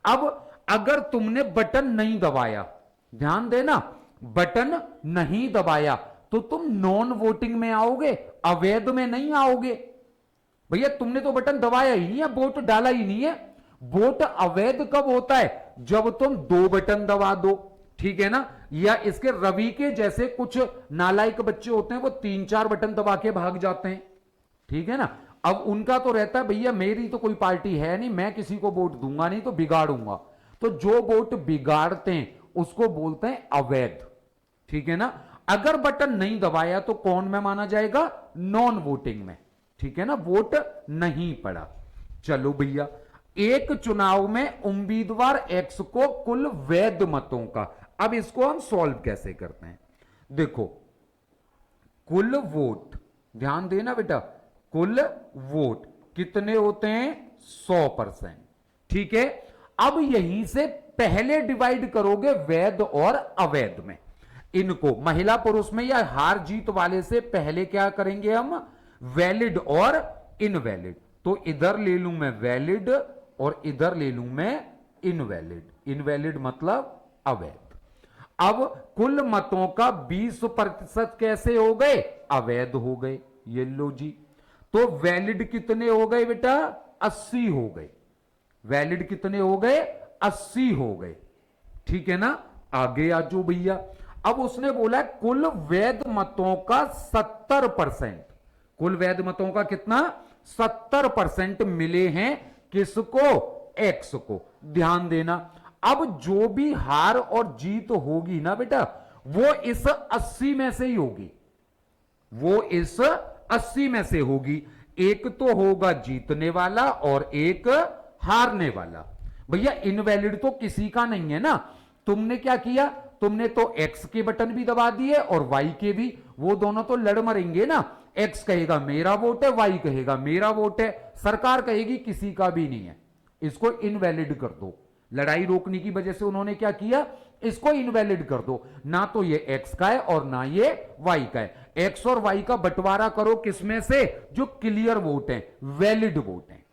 अब अगर तुमने बटन नहीं दबाया, ध्यान देना, बटन नहीं दबाया तो तुम नॉन वोटिंग में आओगे, अवैध में नहीं आओगे। भैया तुमने तो बटन दबाया ही नहीं है, वोट डाला ही नहीं है। वोट अवैध कब होता है? जब तुम 2 बटन दबा दो, ठीक है ना, या इसके रवि के जैसे कुछ नालायक बच्चे होते हैं, वो 3-4 बटन दबा के भाग जाते हैं, ठीक है ना। अब उनका तो रहता है भैया मेरी तो कोई पार्टी है नहीं, मैं किसी को वोट दूंगा नहीं तो बिगाड़ूंगा। तो जो वोट बिगाड़ते हैं उसको बोलते हैं अवैध, ठीक है ना। अगर बटन नहीं दबाया तो कौन में माना जाएगा? नॉन वोटिंग में, ठीक है ना, वोट नहीं पड़ा। चलो भैया, एक चुनाव में उम्मीदवार एक्स को कुल वैध मतों का, अब इसको हम सॉल्व कैसे करते हैं? देखो, कुल वोट, ध्यान देना बेटा, कुल वोट कितने होते हैं? 100%, ठीक है। अब यहीं से पहले डिवाइड करोगे वैध और अवैध में। इनको महिला पुरुष में या हार जीत वाले से पहले क्या करेंगे हम? वैलिड और इनवैलिड। तो इधर ले लूं मैं वैलिड और इधर ले लूं मैं इनवैलिड। इनवैलिड मतलब अवैध। अब कुल मतों का 20% कैसे हो गए? अवैध हो गए। ये लो जी। तो वैलिड कितने हो गए बेटा? 80 हो गए। वैलिड कितने हो गए? 80 हो गए, ठीक है ना। आगे आ जाओ भैया। अब उसने बोला कुल वैध मतों का 70%। कुल वैध मतों का कितना? 70% मिले हैं किसको? एक्स को। ध्यान देना, अब जो भी हार और जीत होगी ना बेटा, वो इस 80 में से ही होगी। वो इस 80 में से होगी। एक तो होगा जीतने वाला और एक हारने वाला। भैया इनवैलिड तो किसी का नहीं है ना। तुमने क्या किया? तुमने तो एक्स के बटन भी दबा दिए और वाई के भी। वो दोनों तो लड़ मरेंगे ना। एक्स कहेगा मेरा वोट है, वाई कहेगा मेरा वोट है, सरकार कहेगी किसी का भी नहीं है। इसको इनवैलिड कर दो। लड़ाई रोकने की वजह से उन्होंने क्या किया? इसको इनवैलिड कर दो। ना तो ये एक्स का है और ना ये वाई का है। एक्स और वाई का बंटवारा करो किसमें से? जो क्लियर वोट है, वैलिड वोट है।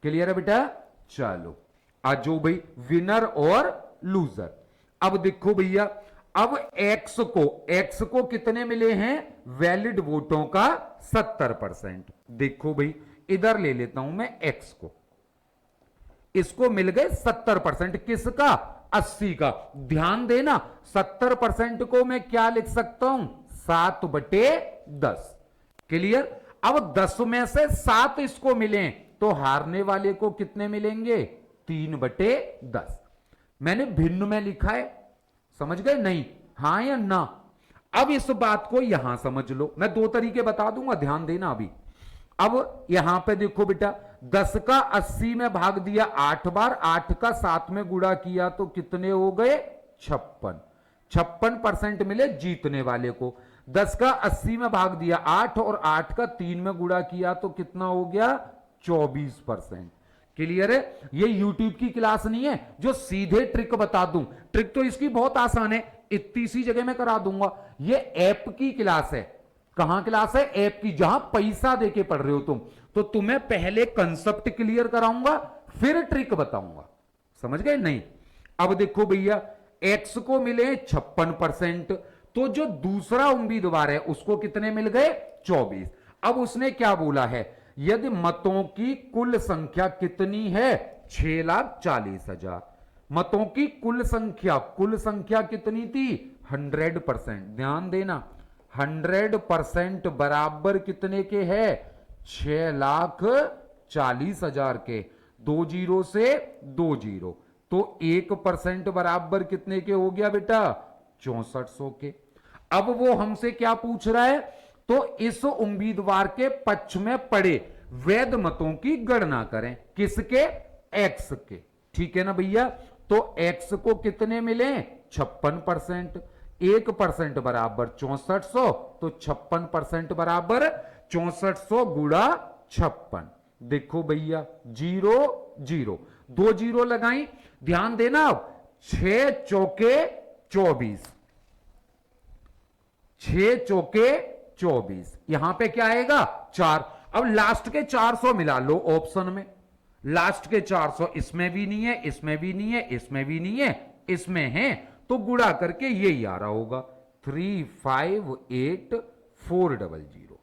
क्लियर है बेटा? चलो आजो भाई, विनर और लूजर। अब देखो भैया, अब एक्स को कितने मिले हैं? वैलिड वोटों का 70%। देखो भाई, इधर ले लेता हूं मैं एक्स को। इसको मिल गए 70%। किसका? 80 का। ध्यान देना, 70% को मैं क्या लिख सकता हूं? 7/10। क्लियर? अब 10 में से 7 इसको मिले तो हारने वाले को कितने मिलेंगे? 3/10। मैंने भिन्न में लिखा है, समझ गए? नहीं, हां या ना। अब इस बात को यहां समझ लो। मैं 2 तरीके बता दूंगा, ध्यान देना अभी। अब यहां पे देखो बेटा, 10 का 80 में भाग दिया 8 बार, 8 का 7 में गुणा किया तो कितने हो गए? 56। 56% मिले जीतने वाले को। 10 का 80 में भाग दिया 8 और 8 का 3 में गुणा किया तो कितना हो गया? 24%। क्लियर है? ये यूट्यूब की क्लास नहीं है जो सीधे ट्रिक बता दूं। ट्रिक तो इसकी बहुत आसान है, इतनी सी जगह में करा दूंगा। ये ऐप की क्लास है। कहां क्लास है? ऐप की, जहां पैसा देके पढ़ रहे हो तुम। तो तुम्हें पहले कंसेप्ट क्लियर कराऊंगा, फिर ट्रिक बताऊंगा। समझ गए? नहीं। अब देखो भैया, एक्स को मिले 56%, तो जो दूसरा उम्मीदवार है उसको कितने मिल गए? 24। अब उसने क्या बोला है? यदि मतों की कुल संख्या कितनी है? 6,40,000। मतों की कुल संख्या कितनी थी? 100%। ध्यान देना, 100% बराबर कितने के है? 6,40,000 के। 2 जीरो से 2 जीरो, तो 1% बराबर कितने के हो गया बेटा? 6400 के। अब वो हमसे क्या पूछ रहा है? तो इस उम्मीदवार के पक्ष में पड़े वैध मतों की गणना करें। किसके? एक्स के। ठीक है ना भैया। तो एक्स को कितने मिले? 56%। 1% बराबर 6400, तो 56% बराबर 6400 गुणा 56। देखो भैया 0 0, 2 जीरो लगाई। ध्यान देना, अब 6 चौके 24, 6 चौके 24, यहां पे क्या आएगा? 4। अब लास्ट के 400 मिला लो ऑप्शन में। लास्ट के 400 इसमें भी नहीं है, इसमें भी नहीं है, इसमें भी नहीं है, इसमें है, तो गुणा करके यही आ रहा होगा 358400।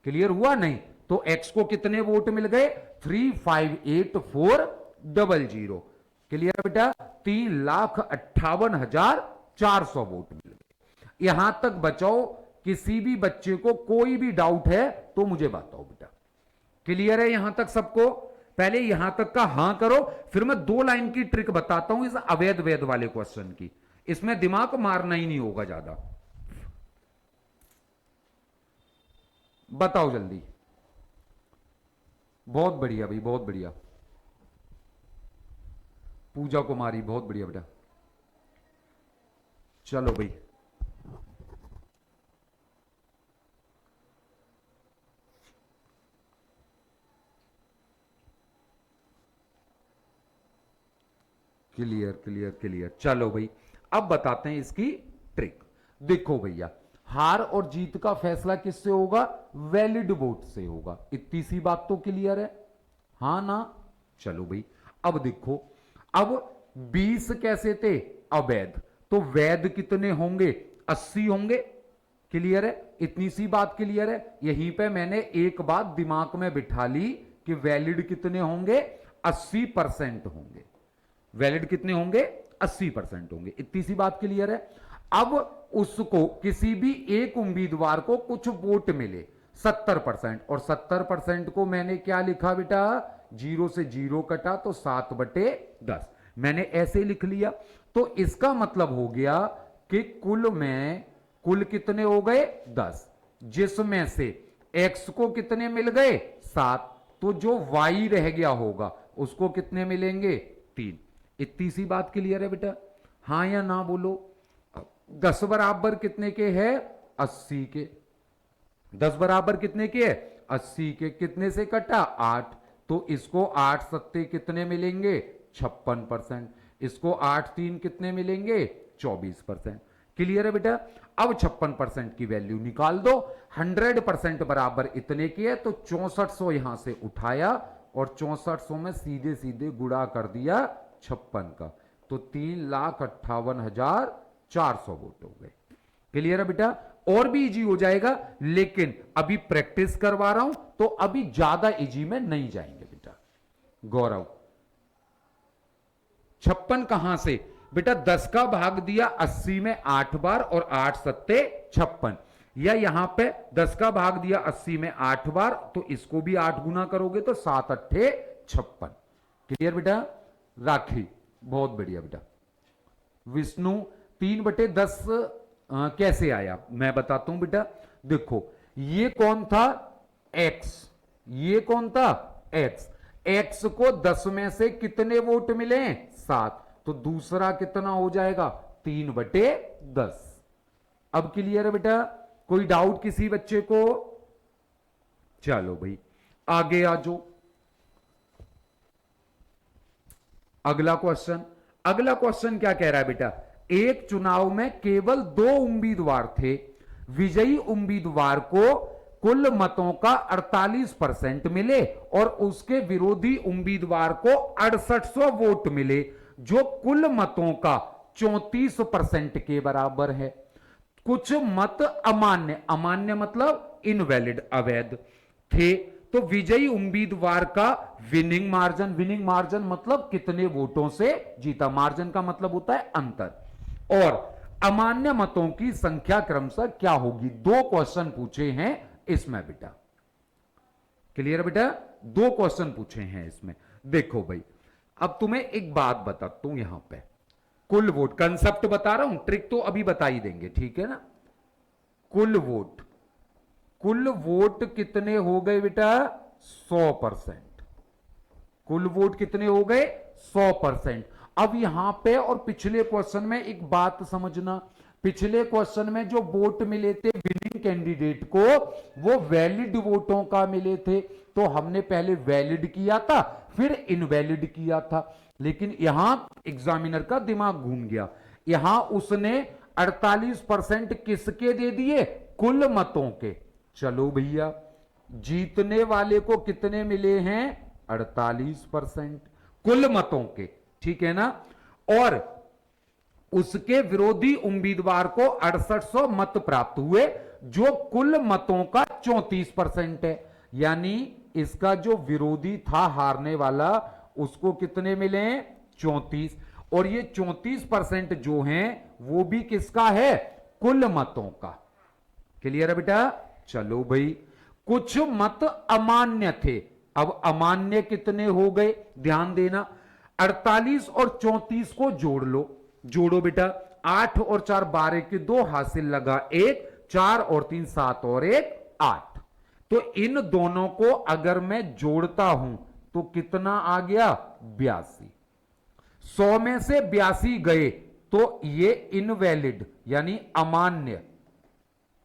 क्लियर हुआ? नहीं तो एक्स को कितने वोट मिल गए? 358400। क्लियर बेटा? 3,58,400 वोट मिल गए। यहां तक बचाओ। किसी भी बच्चे को कोई भी डाउट है तो मुझे बताओ बेटा। क्लियर है यहां तक सबको? पहले यहां तक का हां करो, फिर मैं 2 लाइन की ट्रिक बताता हूं इस अवैध वैध वाले क्वेश्चन की। इसमें दिमाग मारना ही नहीं होगा ज्यादा। बताओ जल्दी। बहुत बढ़िया भाई, बहुत बढ़िया। पूजा कुमारी, बहुत बढ़िया बेटा। चलो भाई, क्लियर क्लियर क्लियर। चलो भाई, अब बताते हैं इसकी ट्रिक। देखो भैया, हार और जीत का फैसला किससे होगा? वैलिड वोट से होगा। इतनी सी बात तो क्लियर है, हां ना? चलो भाई, अब देखो, अब 20 कैसे थे? अवैध। तो वैध कितने होंगे? 80 होंगे। क्लियर है? इतनी सी बात क्लियर है। यहीं पे मैंने एक बात दिमाग में बिठा ली कि वैलिड कितने होंगे? 80% होंगे। वैलिड कितने होंगे? 80% होंगे। इतनी सी बात क्लियर है। अब उसको, किसी भी एक उम्मीदवार को कुछ वोट मिले 70%, और 70% को मैंने क्या लिखा बेटा? 0 से 0 कटा तो 7/10, मैंने ऐसे लिख लिया। तो इसका मतलब हो गया कि कुल कितने हो गए? 10, जिसमें से x को कितने मिल गए? 7। तो जो y रह गया होगा उसको कितने मिलेंगे? 3। इतनी सी बात क्लियर है बेटा? हां या ना बोलो। 10 बराबर कितने के है? 80 के। 10 बराबर कितने के है? 80 के। कितने से कटा? 8। तो इसको 8 सत्ते कितने मिलेंगे? 56%। इसको 8 3 कितने मिलेंगे? 24%। क्लियर है बेटा? अब 56% की वैल्यू निकाल दो। 100% बराबर इतने की है, तो 6400 यहां से उठाया और 6400 में सीधे सीधे गुणा कर दिया 56 का, तो 3,58,400 वोट हो गए। क्लियर है बेटा? और भी इजी हो जाएगा, लेकिन अभी प्रैक्टिस करवा रहा हूं तो अभी ज्यादा इजी में नहीं जाएंगे बेटा। गौरव, 56 कहां से बेटा? 10 का भाग दिया 80 में 8 बार, और 8 सत्ते 56, या यहां पे 10 का भाग दिया 80 में 8 बार, तो इसको भी 8 गुना करोगे तो 7 अट्ठे 56। क्लियर बेटा? राखी, बहुत बढ़िया बेटा। विष्णु, 3/10 कैसे आया मैं बताता हूं बेटा। देखो, ये कौन था? x। ये कौन था? x। x को 10 में से कितने वोट मिले? 7। तो दूसरा कितना हो जाएगा? 3/10। अब क्लियर है बेटा? कोई डाउट किसी बच्चे को? चलो भाई, आगे आ जाओ। अगला क्वेश्चन। अगला क्वेश्चन क्या कह रहा है बेटा? एक चुनाव में केवल 2 उम्मीदवार थे। विजयी उम्मीदवार को कुल मतों का 48% मिले और उसके विरोधी उम्मीदवार को 6800 वोट मिले, जो कुल मतों का 34% के बराबर है। कुछ मत अमान्य, अमान्य मतलब इनवैलिड, अवैध थे। तो विजयी उम्मीदवार का विनिंग मार्जिन, विनिंग मार्जिन मतलब कितने वोटों से जीता, मार्जिन का मतलब होता है अंतर, और अमान्य मतों की संख्या क्रमशः क्या होगी। 2 क्वेश्चन पूछे हैं इसमें बेटा। क्लियर बेटा? 2 क्वेश्चन पूछे हैं इसमें। देखो भाई, अब तुम्हें एक बात बताता हूं, यहां पे कुल वोट, कंसेप्ट बता रहा हूं, ट्रिक तो अभी बता ही देंगे, ठीक है ना। कुल वोट कुल वोट कितने हो गए बेटा? 100%। कुल वोट कितने हो गए? 100%। अब यहां पे और पिछले क्वेश्चन में एक बात समझना, पिछले क्वेश्चन में जो वोट मिले थे विनिंग कैंडिडेट को, वो वैलिड वोटों का मिले थे, तो हमने पहले वैलिड किया था फिर इनवैलिड किया था। लेकिन यहां एग्जामिनर का दिमाग घूम गया, यहां उसने 48% किसके दे दिए? कुल मतों के। चलो भैया, जीतने वाले को कितने मिले हैं? 48% कुल मतों के, ठीक है ना। और उसके विरोधी उम्मीदवार को 6800 मत प्राप्त हुए, जो कुल मतों का 34% है। यानी इसका जो विरोधी था हारने वाला, उसको कितने मिले? 34। और ये 34% जो हैं वो भी किसका है? कुल मतों का। क्लियर है बेटा? चलो भाई, कुछ मत अमान्य थे। अब अमान्य कितने हो गए? ध्यान देना, 48 और 34 को जोड़ लो। जोड़ो बेटा, 8 और 4 12 के 2 हासिल लगा 1, 4 और 3 7 और 1 8। तो इन दोनों को अगर मैं जोड़ता हूं तो कितना आ गया? 82। 100 में से 82 गए तो ये इनवैलिड यानी अमान्य।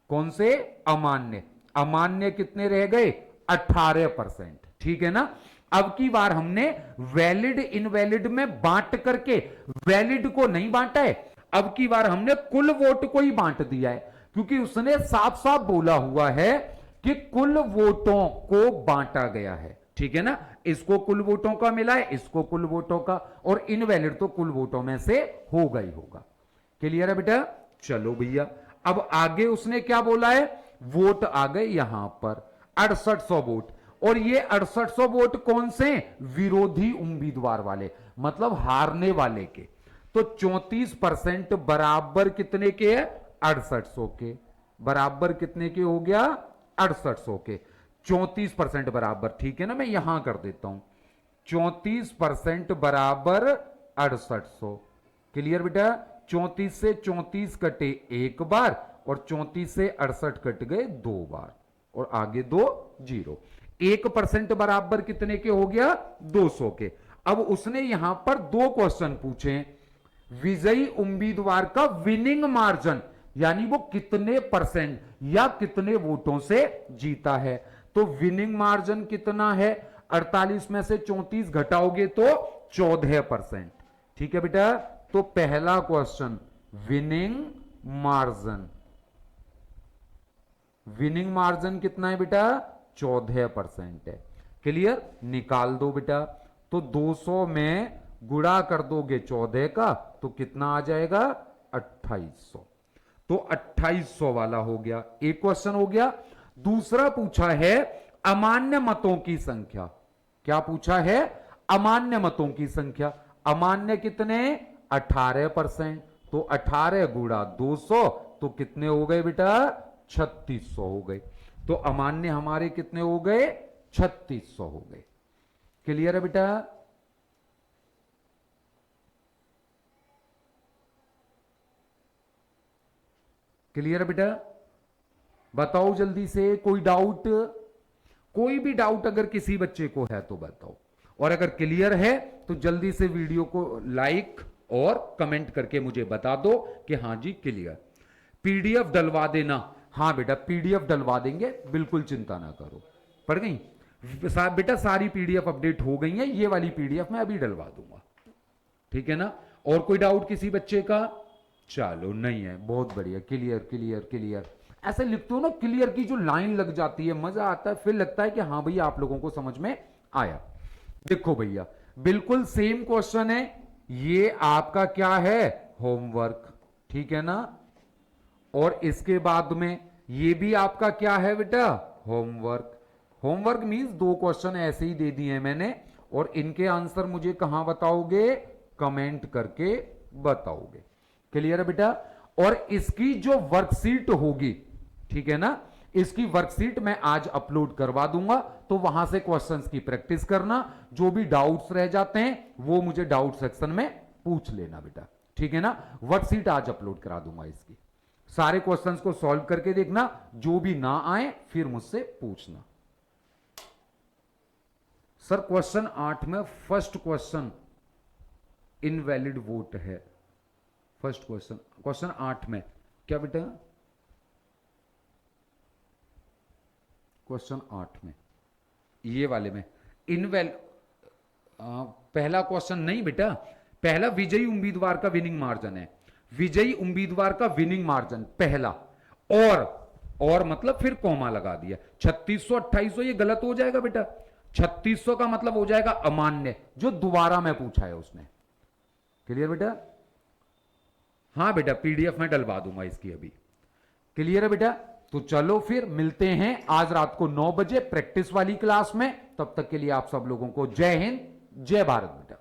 कौन से? अमान्य। अमान्य कितने रह गए? 18%। ठीक है ना। अब की बार हमने वैलिड इनवैलिड में बांट करके वैलिड को नहीं बांटा है, अब की बार हमने कुल वोट को ही बांट दिया है, क्योंकि उसने साफ साफ बोला हुआ है कि कुल वोटों को बांटा गया है। ठीक है ना, इसको कुल वोटों का मिला है, इसको कुल वोटों का, और इनवैलिड तो कुल वोटों में से होगा ही होगा। क्लियर है बेटा? चलो भैया, अब आगे उसने क्या बोला है? वोट आ गए यहां पर 6800 वोट, और ये 6800 वोट कौन से? विरोधी उम्मीदवार वाले, मतलब हारने वाले के। तो 34% बराबर कितने के है? 6800 के। बराबर कितने के हो गया? 6800 के। 34% बराबर, ठीक है ना, मैं यहां कर देता हूं 34% बराबर 6800। क्लियर बेटा? 34 से 34 कटे एक बार, और 34 से 68 कट गए दो बार, और आगे 2 0। 1% बराबर कितने के हो गया? 200 के। अब उसने यहां पर 2 क्वेश्चन पूछे। विजयी उम्मीदवार का विनिंग मार्जिन, यानी वो कितने परसेंट या कितने वोटों से जीता है। तो विनिंग मार्जिन कितना है? 48 में से 34 घटाओगे तो 14%। ठीक है बेटा? तो पहला question winning margin, winning margin कितना है बेटा? 14% है। क्लियर? निकाल दो बेटा। तो 200 में गुणा कर दोगे 14 का तो कितना आ जाएगा? 2800। तो 2800 वाला हो गया, एक क्वेश्चन हो गया। दूसरा पूछा है अमान्य मतों की संख्या। क्या पूछा है? अमान्य मतों की संख्या। अमान्य कितने? 18%। तो 18 गुणा 200 तो कितने हो गए बेटा? 3600 हो गए। तो अमान्य हमारे कितने हो गए? 3600 हो गए। क्लियर है बेटा? क्लियर है बेटा? बताओ जल्दी से, कोई डाउट? कोई भी डाउट अगर किसी बच्चे को है तो बताओ, और अगर क्लियर है तो जल्दी से वीडियो को लाइक और कमेंट करके मुझे बता दो कि हां जी क्लियर। पीडीएफ डलवा देना। हां बेटा पीडीएफ डलवा देंगे, बिल्कुल चिंता ना करो। पढ़ गई बेटा? सारी पीडीएफ अपडेट हो गई है, ये वाली पीडीएफ मैं अभी डलवा दूंगा। ठीक है ना? और कोई डाउट किसी बच्चे का? चलो नहीं है, बहुत बढ़िया। क्लियर क्लियर क्लियर ऐसे लिखते हो ना, क्लियर की जो लाइन लग जाती है, मजा आता है, फिर लगता है कि हाँ भैया आप लोगों को समझ में आया। देखो भैया, बिल्कुल सेम क्वेश्चन है, ये आपका क्या है? होमवर्क। ठीक है ना? और इसके बाद में ये भी आपका क्या है बेटा? होमवर्क। होमवर्क मींस 2 क्वेश्चन ऐसे ही दे दिए हैं मैंने, और इनके आंसर मुझे कहां बताओगे? कमेंट करके बताओगे। क्लियर है बेटा? और इसकी जो वर्कशीट होगी, ठीक है ना, इसकी वर्कशीट मैं आज अपलोड करवा दूंगा, तो वहां से क्वेश्चंस की प्रैक्टिस करना। जो भी डाउट्स रह जाते हैं वो मुझे डाउट सेक्शन में पूछ लेना बेटा। ठीक है ना? वर्कशीट आज अपलोड करा दूंगा इसकी। सारे क्वेश्चंस को सॉल्व करके देखना, जो भी ना आए फिर मुझसे पूछना। सर क्वेश्चन 8 में फर्स्ट क्वेश्चन इनवैलिड वोट है। फर्स्ट क्वेश्चन, क्वेश्चन 8 में क्या बेटा? क्वेश्चन 8 में ये वाले में पहला क्वेश्चन नहीं बेटा, पहला विजयी उम्मीदवार का विनिंग मार्जिन है। विजयी उम्मीदवार का विनिंग मार्जिन पहला, और मतलब फिर कॉमा लगा दिया। 3600 2800 ये गलत हो जाएगा बेटा। 3600 का मतलब हो जाएगा अमान्य, जो दोबारा में पूछा है उसने। क्लियर बेटा? हाँ बेटा, पीडीएफ में डलवा दूंगा इसकी अभी। क्लियर है बेटा? तो चलो फिर मिलते हैं आज रात को 9 बजे प्रैक्टिस वाली क्लास में। तब तक के लिए आप सब लोगों को जय हिंद, जय भारत बेटा।